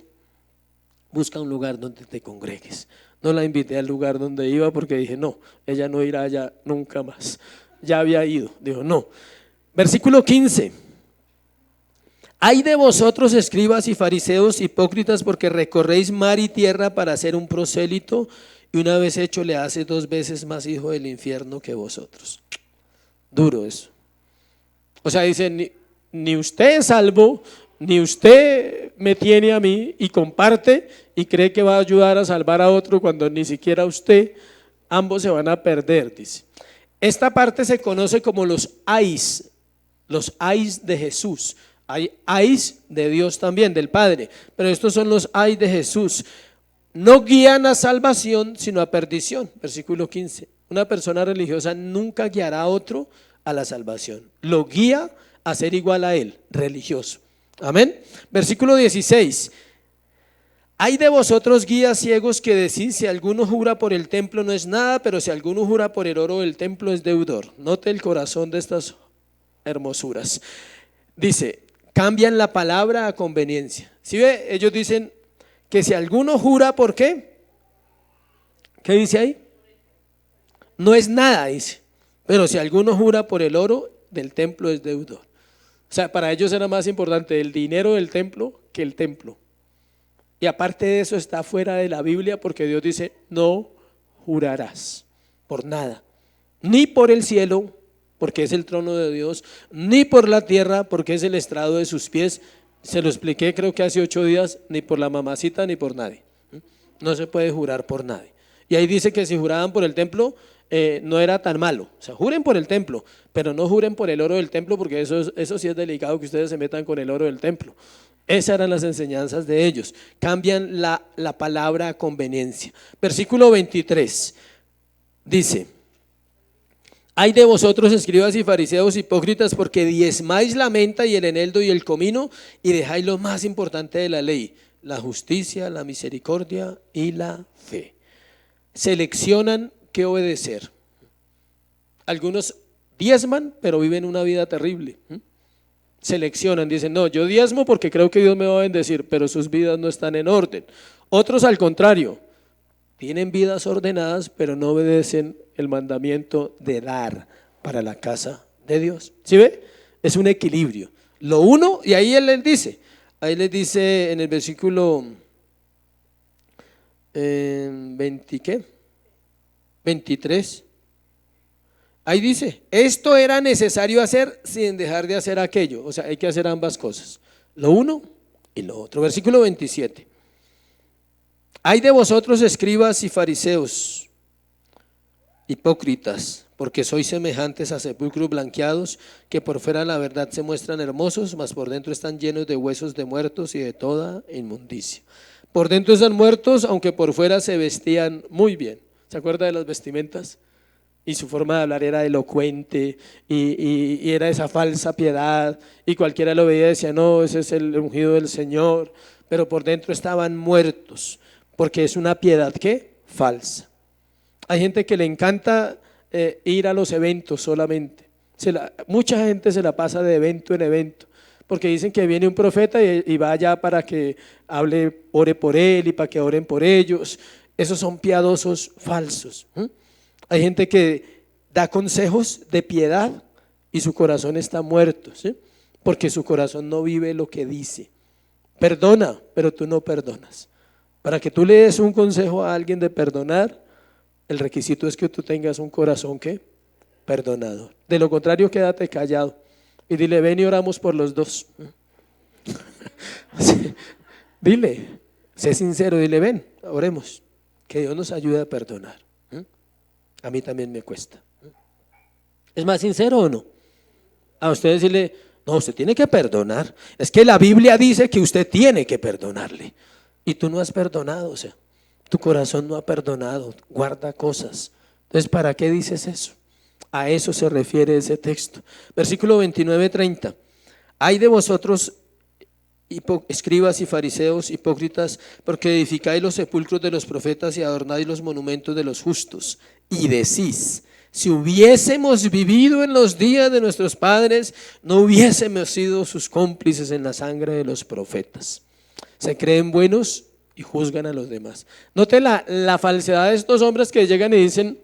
busca un lugar donde te congregues. No la invité al lugar donde iba porque dije, no, ella no irá allá nunca más. Ya había ido, dijo, no. Versículo 15. Ay de vosotros, escribas y fariseos hipócritas, porque recorréis mar y tierra para hacer un prosélito, y una vez hecho le hace 2 veces más hijo del infierno que vosotros. Duro eso. O sea, dice, ni usted es salvo, ni usted me tiene a mí y comparte y cree que va a ayudar a salvar a otro cuando ni siquiera usted, ambos se van a perder, dice. Esta parte se conoce como los ayes de Jesús. Hay ayes de Dios también, del Padre, pero estos son los ayes de Jesús. No guían a salvación, sino a perdición. Versículo 15. Una persona religiosa nunca guiará a otro a la salvación. Lo guía a ser igual a él, religioso. Amén. Versículo 16. Hay de vosotros guías ciegos que decís, si alguno jura por el templo no es nada, pero si alguno jura por el oro del templo es deudor. Note el corazón de estas hermosuras. Dice, cambian la palabra a conveniencia. ¿Sí ve? Ellos dicen que si alguno jura, ¿por qué? ¿Qué dice ahí? No es nada, dice. Pero si alguno jura por el oro del templo es deudor. O sea, para ellos era más importante el dinero del templo que el templo. Y aparte de eso está fuera de la Biblia porque Dios dice, no jurarás por nada. Ni por el cielo, porque es el trono de Dios, ni por la tierra, porque es el estrado de sus pies. Se lo expliqué creo que hace 8 días, ni por la mamacita ni por nadie. No se puede jurar por nadie. Y ahí dice que si juraban por el templo, no era tan malo. O sea, juren por el templo, pero no juren por el oro del templo, porque eso sí es delicado que ustedes se metan con el oro del templo. Esas eran las enseñanzas de ellos. Cambian la palabra a conveniencia. Versículo 23 dice: hay de vosotros, escribas y fariseos hipócritas, porque diezmáis la menta y el eneldo y el comino, y dejáis lo más importante de la ley, la justicia, la misericordia y la fe. Seleccionan qué obedecer. Algunos diezman, pero viven una vida terrible. Seleccionan, dicen, no, yo diezmo porque creo que Dios me va a bendecir, pero sus vidas no están en orden. Otros al contrario, tienen vidas ordenadas, pero no obedecen el mandamiento de dar para la casa de Dios. ¿Sí ve? Es un equilibrio. Lo uno, y ahí él les dice en el versículo 23, ahí dice, esto era necesario hacer sin dejar de hacer aquello. O sea, hay que hacer ambas cosas, lo uno y lo otro. Versículo 27. Hay de vosotros, escribas y fariseos, hipócritas, porque sois semejantes a sepulcros blanqueados, que por fuera la verdad se muestran hermosos, mas por dentro están llenos de huesos de muertos y de toda inmundicia. Por dentro están muertos, aunque por fuera se vestían muy bien. ¿Se acuerda de las vestimentas? Y su forma de hablar era elocuente y era esa falsa piedad, y cualquiera lo veía y decía, no, ese es el ungido del Señor, pero por dentro estaban muertos, porque es una piedad, ¿qué? Falsa. Hay gente que le encanta ir a los eventos solamente. Mucha gente se la pasa de evento en evento, porque dicen que viene un profeta y va allá para que ore por él y para que oren por ellos. Esos son piadosos falsos. Hay gente que da consejos de piedad y su corazón está muerto, ¿sí? Porque su corazón no vive lo que dice. Perdona, pero tú no perdonas. Para que tú le des un consejo a alguien de perdonar, el requisito es que tú tengas un corazón ¿qué? Perdonador. De lo contrario, quédate callado y dile, ven y oramos por los dos. Sí. Dile, sé sincero, dile, ven, oremos, que Dios nos ayude a perdonar. A mí también me cuesta. ¿Es más sincero o no? A usted decirle, no, usted tiene que perdonar. Es que la Biblia dice que usted tiene que perdonarle. Y tú no has perdonado, o sea, tu corazón no ha perdonado, guarda cosas. Entonces, ¿para qué dices eso? A eso se refiere ese texto. Versículo 29-30. Hay de vosotros, escribas y fariseos hipócritas, porque edificáis los sepulcros de los profetas y adornáis los monumentos de los justos. Y decís, si hubiésemos vivido en los días de nuestros padres, no hubiésemos sido sus cómplices en la sangre de los profetas. Se creen buenos y juzgan a los demás. Note la falsedad de estos hombres que llegan y dicen,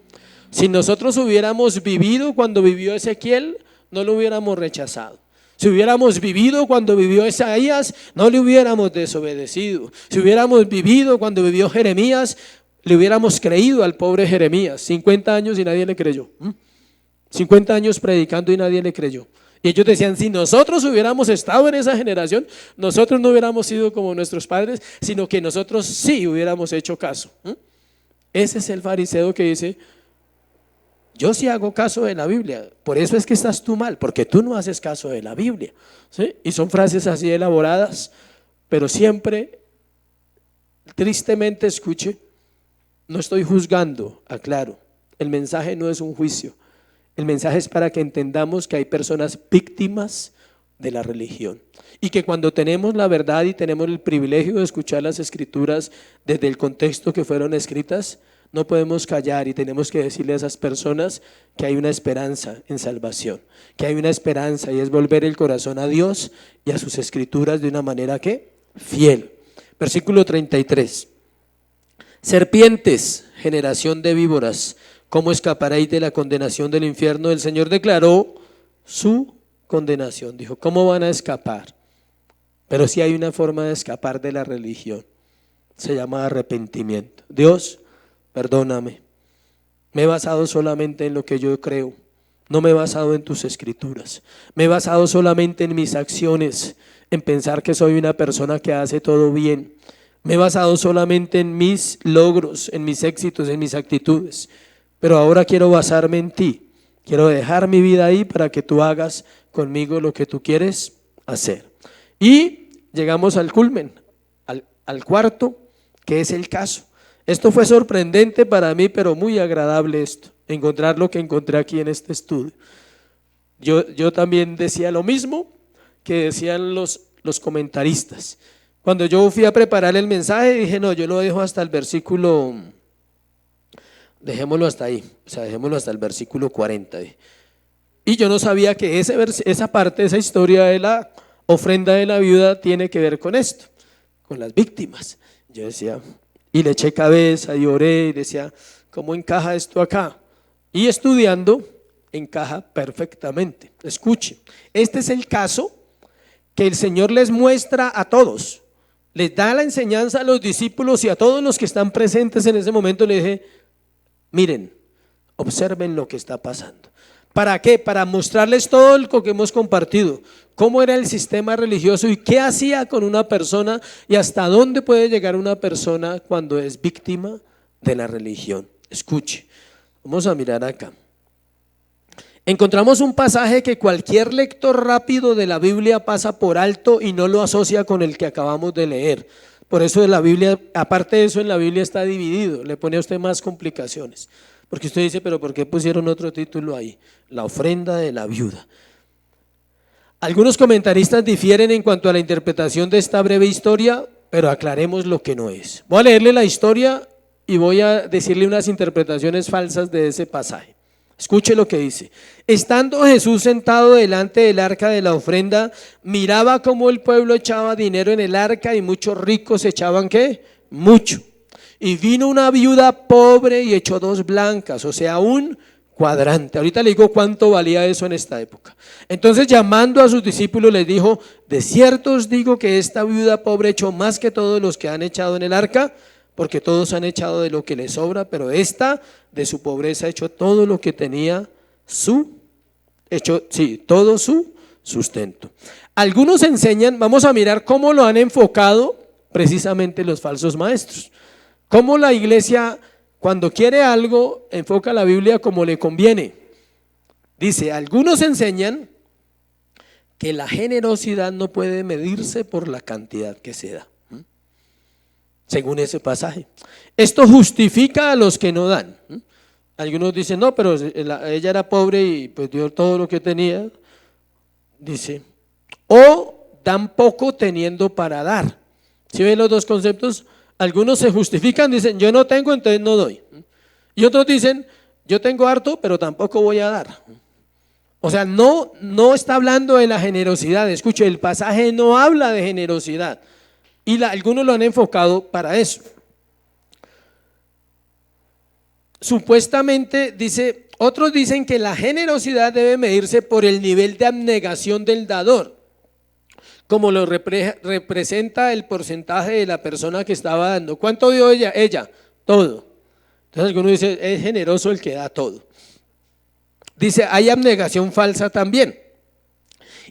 si nosotros hubiéramos vivido cuando vivió Ezequiel, no lo hubiéramos rechazado. Si hubiéramos vivido cuando vivió Isaías, no le hubiéramos desobedecido. Si hubiéramos vivido cuando vivió Jeremías, le hubiéramos creído al pobre Jeremías. 50 años y nadie le creyó. 50 años predicando y nadie le creyó. Y ellos decían, si nosotros hubiéramos estado en esa generación, nosotros no hubiéramos sido como nuestros padres, sino que nosotros sí hubiéramos hecho caso. Ese es el fariseo que dice, yo sí hago caso de la Biblia, por eso es que estás tú mal, porque tú no haces caso de la Biblia, ¿sí? Y son frases así elaboradas, pero siempre, tristemente escuche, no estoy juzgando, aclaro, el mensaje no es un juicio. El mensaje es para que entendamos que hay personas víctimas de la religión y que cuando tenemos la verdad y tenemos el privilegio de escuchar las escrituras desde el contexto que fueron escritas, no podemos callar y tenemos que decirle a esas personas que hay una esperanza en salvación, que hay una esperanza y es volver el corazón a Dios y a sus escrituras de una manera que fiel. Versículo 33. Serpientes, generación de víboras, ¿cómo escaparéis de la condenación del infierno? El Señor declaró su condenación. Dijo, ¿cómo van a escapar? Pero sí hay una forma de escapar de la religión. Se llama arrepentimiento. Dios, perdóname. Me he basado solamente en lo que yo creo. No me he basado en tus escrituras. Me he basado solamente en mis acciones, en pensar que soy una persona que hace todo bien. Me he basado solamente en mis logros, en mis éxitos, en mis actitudes. pero ahora quiero basarme en ti. Quiero dejar mi vida ahí para que tú hagas conmigo lo que tú quieres hacer. Y llegamos al culmen, al cuarto, que es el caso. Esto fue sorprendente para mí, pero muy agradable esto, encontrar lo que encontré aquí en este estudio. Yo también decía lo mismo que decían los comentaristas. Cuando yo fui a preparar el mensaje, dije, no, yo lo dejo hasta el versículo, dejémoslo hasta ahí, o sea, dejémoslo hasta el versículo 40. Y yo no sabía que esa parte, esa historia de la ofrenda de la viuda tiene que ver con esto, con las víctimas. Yo decía, y le eché cabeza y oré y decía, ¿cómo encaja esto acá? Y estudiando, encaja perfectamente. Escuche, este es el caso que el Señor les muestra a todos. Les da la enseñanza a los discípulos y a todos los que están presentes en ese momento. Le dije, miren, observen lo que está pasando. ¿Para qué? Para mostrarles todo lo que hemos compartido, cómo era el sistema religioso y qué hacía con una persona y hasta dónde puede llegar una persona cuando es víctima de la religión. Escuche, vamos a mirar acá. Encontramos un pasaje que cualquier lector rápido de la Biblia pasa por alto y no lo asocia con el que acabamos de leer. Por eso la Biblia, aparte de eso, en la Biblia está dividido, le pone a usted más complicaciones. Porque usted dice, pero ¿por qué pusieron otro título ahí? La ofrenda de la viuda. Algunos comentaristas difieren en cuanto a la interpretación de esta breve historia, pero aclaremos lo que no es. Voy a leerle la historia y voy a decirle unas interpretaciones falsas de ese pasaje. Escuche lo que dice. Estando Jesús sentado delante del arca de la ofrenda, miraba cómo el pueblo echaba dinero en el arca y muchos ricos echaban ¿qué? Mucho. Y vino una viuda pobre y echó 2 blancas, o sea, un cuadrante. Ahorita le digo cuánto valía eso en esta época. Entonces, llamando a sus discípulos, les dijo, de cierto os digo que esta viuda pobre echó más que todos los que han echado en el arca, porque todos han echado de lo que les sobra, pero esta de su pobreza echó todo lo que tenía todo su sustento. Algunos enseñan, vamos a mirar cómo lo han enfocado precisamente los falsos maestros. Cómo la iglesia, cuando quiere algo, enfoca la Biblia como le conviene. Dice, algunos enseñan que la generosidad no puede medirse por la cantidad que se da, según ese pasaje. Esto justifica a los que no dan. Algunos dicen, no, pero ella era pobre y pues dio todo lo que tenía. Dice, o dan poco teniendo para dar. ¿Sí ven los dos conceptos? Algunos se justifican, dicen, yo no tengo, entonces no doy. Y otros dicen, yo tengo harto, pero tampoco voy a dar. O sea, no está hablando de la generosidad. Escuche, el pasaje no habla de generosidad. Y algunos lo han enfocado para eso. Supuestamente dice, otros dicen que la generosidad debe medirse por el nivel de abnegación del dador, como lo representa el porcentaje de la persona que estaba dando. ¿Cuánto dio ella? Ella, todo. Entonces algunos dicen, es generoso el que da todo. Dice, hay abnegación falsa también.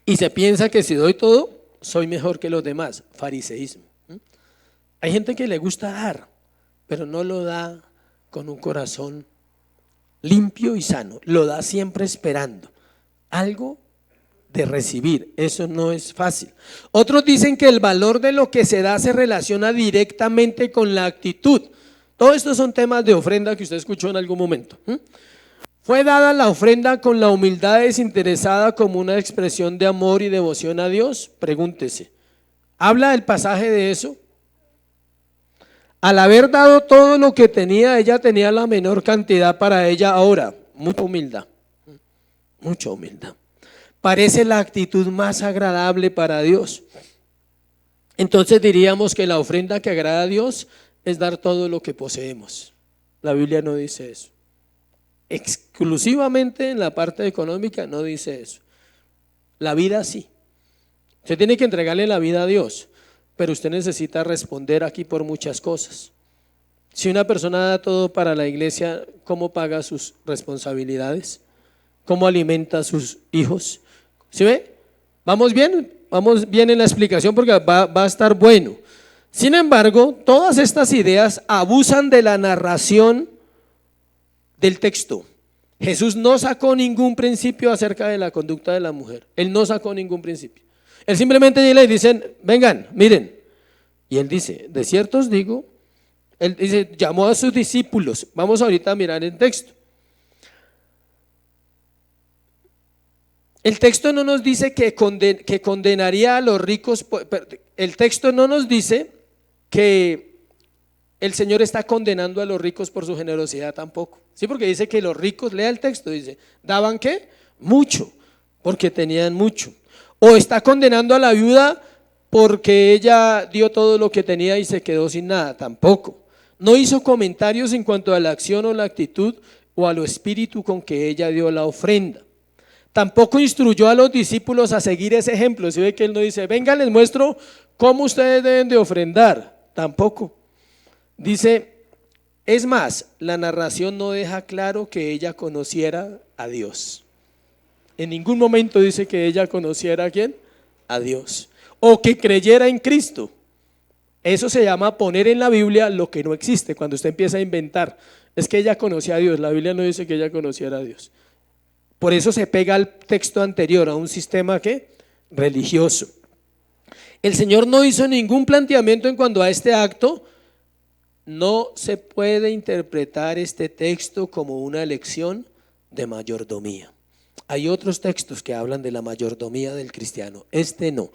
Y se piensa que si doy todo, soy mejor que los demás. Fariseísmo. Hay gente que le gusta dar, pero no lo da con un corazón limpio y sano. Lo da siempre esperando algo de recibir. Eso no es fácil. Otros dicen que el valor de lo que se da se relaciona directamente con la actitud. Todos estos son temas de ofrenda que usted escuchó en algún momento. ¿Fue dada la ofrenda con la humildad desinteresada como una expresión de amor y devoción a Dios? Pregúntese. ¿Habla el pasaje de eso? Al haber dado todo lo que tenía, ella tenía la menor cantidad para ella ahora. Mucha humildad. Mucha humildad. Parece la actitud más agradable para Dios. Entonces diríamos que la ofrenda que agrada a Dios es dar todo lo que poseemos. La Biblia no dice eso. Exclusivamente en la parte económica no dice eso. La vida sí. Usted tiene que entregarle la vida a Dios, pero usted necesita responder aquí por muchas cosas. Si una persona da todo para la iglesia, ¿cómo paga sus responsabilidades? ¿Cómo alimenta a sus hijos? ¿Sí ve? ¿Vamos bien? Vamos bien en la explicación porque va a estar bueno. Sin embargo, todas estas ideas abusan de la narración del texto. Jesús no sacó ningún principio acerca de la conducta de la mujer. Él no sacó ningún principio. Él simplemente le dicen, vengan, miren. Y él dice, de cierto os digo, él dice, llamó a sus discípulos. Vamos ahorita a mirar el texto. El texto no nos dice que condenaría a los ricos. El texto no nos dice que el Señor está condenando a los ricos por su generosidad tampoco. Sí, porque dice que los ricos, lea el texto, dice, ¿daban qué? Mucho, porque tenían mucho. O está condenando a la viuda porque ella dio todo lo que tenía y se quedó sin nada, tampoco. No hizo comentarios en cuanto a la acción o la actitud o a lo espíritu con que ella dio la ofrenda. Tampoco instruyó a los discípulos a seguir ese ejemplo. Si ve que él no dice, venga, les muestro cómo ustedes deben de ofrendar, tampoco. Dice, es más, la narración no deja claro que ella conociera a Dios. En ningún momento dice que ella conociera a ¿quién? A Dios. O que creyera en Cristo. Eso se llama poner en la Biblia lo que no existe, cuando usted empieza a inventar. Es que ella conocía a Dios, la Biblia no dice que ella conociera a Dios. Por eso se pega al texto anterior, a un sistema ¿qué? Religioso. El Señor no hizo ningún planteamiento en cuanto a este acto. No se puede interpretar este texto como una lección de mayordomía. Hay otros textos que hablan de la mayordomía del cristiano, este no.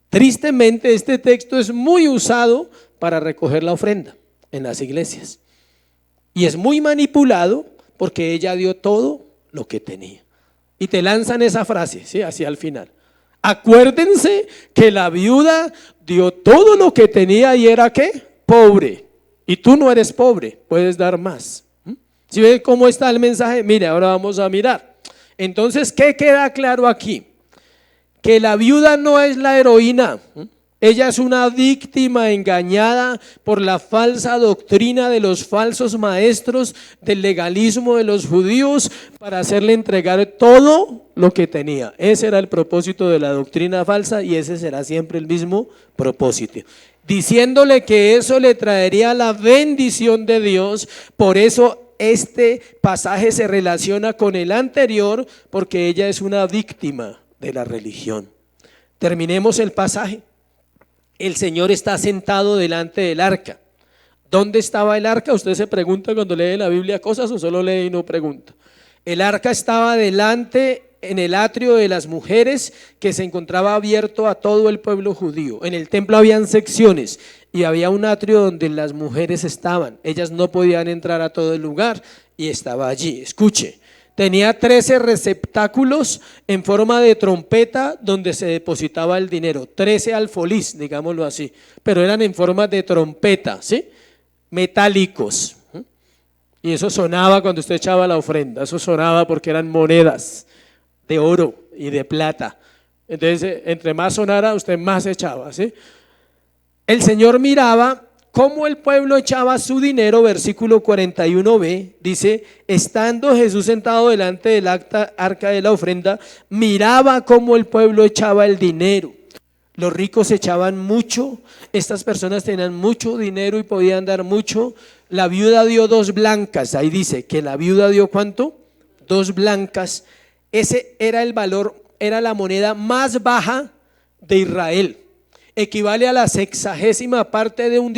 Tristemente este texto es muy usado para recoger la ofrenda en las iglesias y es muy manipulado porque ella dio todo lo que tenía y te lanzan esa frase, ¿sí? Así al final. Acuérdense que la viuda dio todo lo que tenía y era ¿qué? Pobre. Y tú no eres pobre, puedes dar más. ¿Sí ve cómo está el mensaje? Mire, ahora vamos a mirar. Entonces, ¿qué queda claro aquí? Que la viuda no es la heroína. Ella es una víctima engañada por la falsa doctrina de los falsos maestros del legalismo de los judíos para hacerle entregar todo lo que tenía. Ese era el propósito de la doctrina falsa y ese será siempre el mismo propósito. Diciéndole que eso le traería la bendición de Dios. Por eso este pasaje se relaciona con el anterior, porque ella es una víctima de la religión. Terminemos el pasaje. El Señor está sentado delante del arca. ¿Dónde estaba el arca? Usted se pregunta cuando lee la Biblia cosas o solo lee y no pregunta. El arca estaba delante en el atrio de las mujeres, que se encontraba abierto a todo el pueblo judío. En el templo habían secciones y había un atrio donde las mujeres estaban. Ellas no podían entrar a todo el lugar y estaba allí. Escuche, tenía 13 receptáculos en forma de trompeta donde se depositaba el dinero, 13 alfolís, digámoslo así, pero eran en forma de trompeta, ¿sí? Metálicos. Y eso sonaba cuando usted echaba la ofrenda, eso sonaba porque eran monedas de oro y de plata. Entonces, entre más sonara, usted más echaba, ¿sí? El Señor miraba cómo el pueblo echaba su dinero. Versículo 41b dice, estando Jesús sentado delante del arca de la ofrenda, miraba cómo el pueblo echaba el dinero. Los ricos echaban mucho, estas personas tenían mucho dinero y podían dar mucho. La viuda dio 2 blancas, ahí dice que la viuda dio ¿cuánto? 2 blancas. Ese era el valor, era la moneda más baja de Israel. Equivale a la 60ª parte de un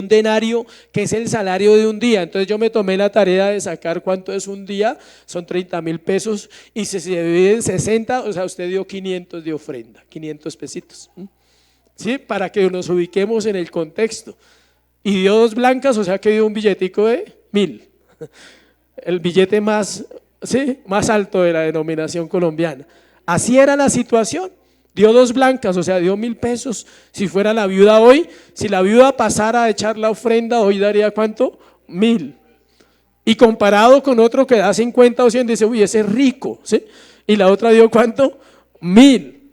denario, que es el salario de un día. Entonces yo me tomé la tarea de sacar cuánto es un día, son 30,000 pesos, y si se divide en 60, o sea, usted dio 500 de ofrenda, 500 pesitos, ¿sí? Para que nos ubiquemos en el contexto. Y dio 2 blancas, o sea que dio un billetico de 1,000, el billete más, ¿sí?, más alto de la denominación colombiana. Así era la situación. Dio 2 blancas, o sea, dio 1,000 pesos. Si fuera la viuda hoy, si la viuda pasara a echar la ofrenda, hoy daría ¿cuánto? 1,000. Y comparado con otro que da 50 o 100, dice, uy, ese es rico, ¿sí? Y la otra dio ¿cuánto? 1,000.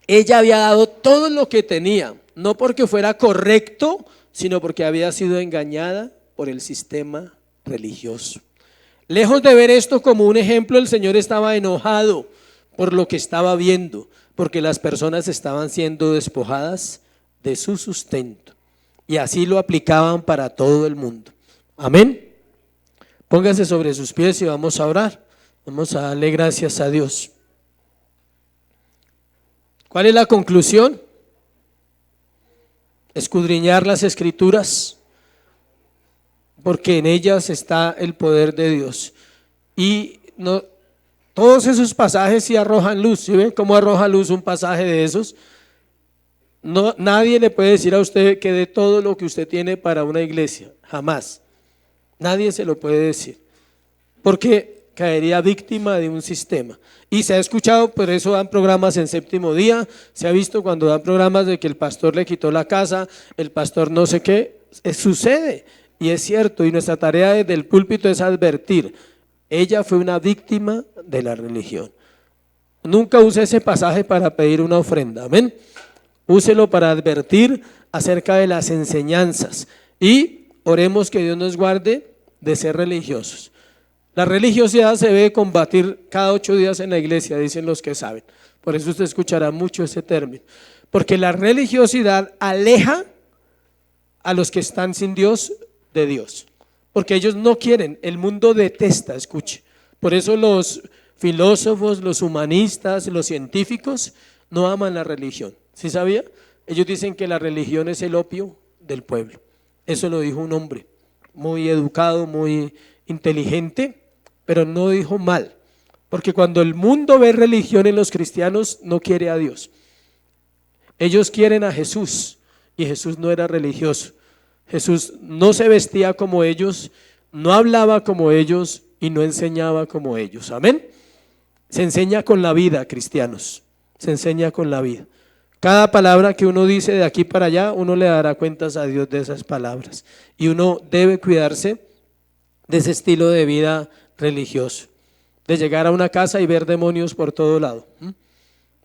Ella había dado todo lo que tenía, no porque fuera correcto, sino porque había sido engañada por el sistema religioso. Lejos de ver esto como un ejemplo, el Señor estaba enojado por lo que estaba viendo, porque las personas estaban siendo despojadas de su sustento, y así lo aplicaban para todo el mundo. Amén. Póngase sobre sus pies y vamos a orar. Vamos a darle gracias a Dios. ¿Cuál es la conclusión? Escudriñar las Escrituras, porque en ellas está el poder de Dios. Y no, todos esos pasajes sí arrojan luz. ¿Sí ven cómo arroja luz un pasaje de esos? No, nadie le puede decir a usted que dé todo lo que usted tiene para una iglesia, jamás. Nadie se lo puede decir, porque caería víctima de un sistema. Y se ha escuchado, por eso dan programas en Séptimo Día, se ha visto cuando dan programas de que el pastor le quitó la casa, el pastor no sé qué, sucede, y es cierto, y nuestra tarea desde el púlpito es advertir, ella fue una víctima de la religión. Nunca use ese pasaje para pedir una ofrenda, amén. Úselo para advertir acerca de las enseñanzas y oremos que Dios nos guarde de ser religiosos. La religiosidad se debe combatir cada 8 días en la iglesia, dicen los que saben. Por eso usted escuchará mucho ese término. Porque la religiosidad aleja a los que están sin Dios de Dios. Porque ellos no quieren, el mundo detesta, escuche. Por eso los filósofos, los humanistas, los científicos no aman la religión. ¿Sí sabía? Ellos dicen que la religión es el opio del pueblo. Eso lo dijo un hombre muy educado, muy inteligente, pero no dijo mal, porque cuando el mundo ve religión en los cristianos no quiere a Dios. Ellos quieren a Jesús y Jesús no era religioso. Jesús no se vestía como ellos, no hablaba como ellos y no enseñaba como ellos. Amén. Se enseña con la vida, cristianos, se enseña con la vida. Cada palabra que uno dice de aquí para allá, uno le dará cuentas a Dios de esas palabras y uno debe cuidarse de ese estilo de vida religioso, de llegar a una casa y ver demonios por todo lado.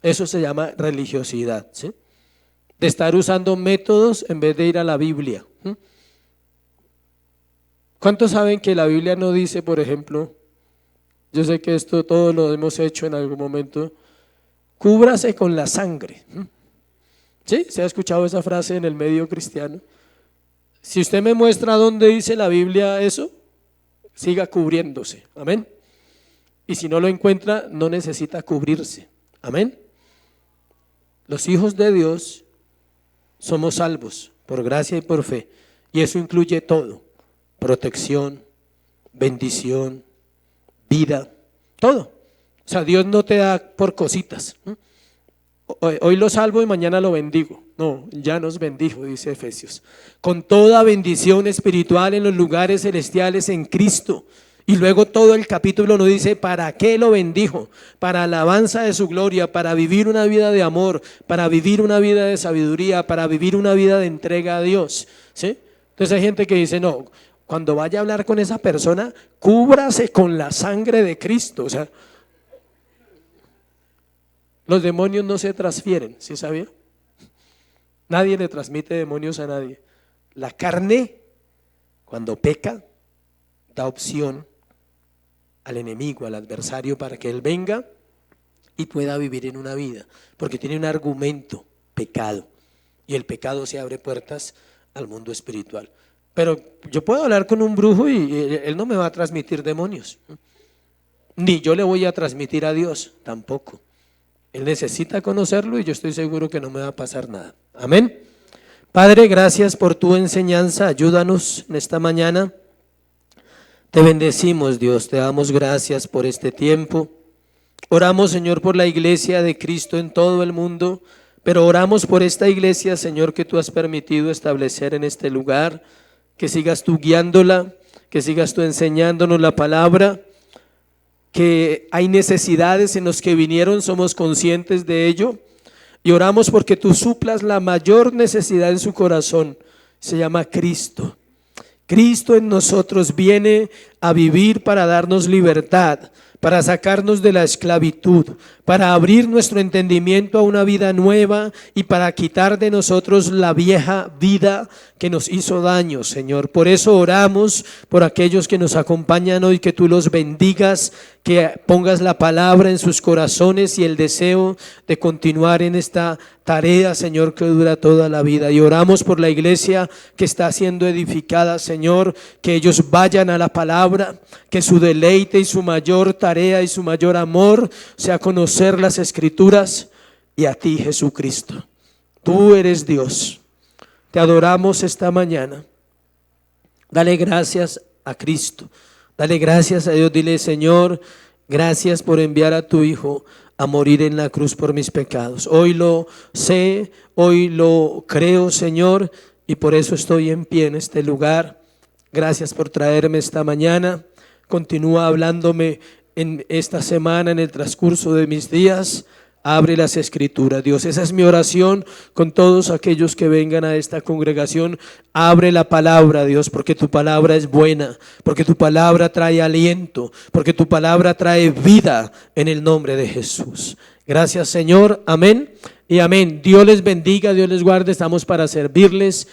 Eso se llama religiosidad, ¿sí? De estar usando métodos en vez de ir a la Biblia. ¿Cuántos saben que la Biblia no dice, por ejemplo, yo sé que esto todo lo hemos hecho en algún momento, cúbrase con la sangre? ¿Sí? ¿Se ha escuchado esa frase en el medio cristiano? Si usted me muestra dónde dice la Biblia eso, siga cubriéndose, amén. Y si no lo encuentra, no necesita cubrirse, amén. Los hijos de Dios somos salvos por gracia y por fe, y eso incluye todo: protección, bendición, vida, todo. O sea, Dios no te da por cositas. Hoy lo salvo y mañana lo bendigo. No, ya nos bendijo, dice Efesios, con toda bendición espiritual en los lugares celestiales en Cristo. Y luego todo el capítulo nos dice para qué lo bendijo: para alabanza de su gloria, para vivir una vida de amor, para vivir una vida de sabiduría, para vivir una vida de entrega a Dios, ¿sí? Entonces hay gente que dice, no, cuando vaya a hablar con esa persona, cúbrase con la sangre de Cristo. O sea, los demonios no se transfieren, ¿sí sabía? Nadie le transmite demonios a nadie. La carne, cuando peca, da opción al enemigo, al adversario, para que él venga y pueda vivir en una vida, porque tiene un argumento: pecado, y el pecado se abre puertas al mundo espiritual. Pero yo puedo hablar con un brujo y él no me va a transmitir demonios, ni yo le voy a transmitir a Dios tampoco. Él necesita conocerlo y yo estoy seguro que no me va a pasar nada. Amén. Padre, gracias por tu enseñanza. Ayúdanos en esta mañana. Te bendecimos, Dios, te damos gracias por este tiempo. Oramos, Señor, por la iglesia de Cristo en todo el mundo, pero oramos por esta iglesia, Señor, que tú has permitido establecer en este lugar, que sigas tú guiándola, que sigas tú enseñándonos la palabra, que hay necesidades en los que vinieron, somos conscientes de ello, y oramos porque tú suplas la mayor necesidad en su corazón. Se llama Cristo. Cristo en nosotros viene a vivir para darnos libertad, para sacarnos de la esclavitud, para abrir nuestro entendimiento a una vida nueva y para quitar de nosotros la vieja vida que nos hizo daño, Señor. Por eso oramos por aquellos que nos acompañan hoy, que tú los bendigas, que pongas la palabra en sus corazones y el deseo de continuar en esta tarea, Señor, que dura toda la vida. Y oramos por la iglesia que está siendo edificada, Señor, que ellos vayan a la palabra, que su deleite y su mayor tarea y su mayor amor sea conocer las Escrituras y a ti, Jesucristo. Tú eres Dios. Te adoramos esta mañana. Dale gracias a Cristo. Dale gracias a Dios. Dile: Señor, gracias por enviar a tu Hijo a morir en la cruz por mis pecados. Hoy lo sé, hoy lo creo, Señor, y por eso estoy en pie en este lugar. Gracias por traerme esta mañana. Continúa hablándome en esta semana, en el transcurso de mis días. Abre las Escrituras, Dios. Esa es mi oración con todos aquellos que vengan a esta congregación. Abre la palabra, Dios, porque tu palabra es buena, porque tu palabra trae aliento, porque tu palabra trae vida, en el nombre de Jesús. Gracias, Señor. Amén y amén. Dios les bendiga, Dios les guarde. Estamos para servirles.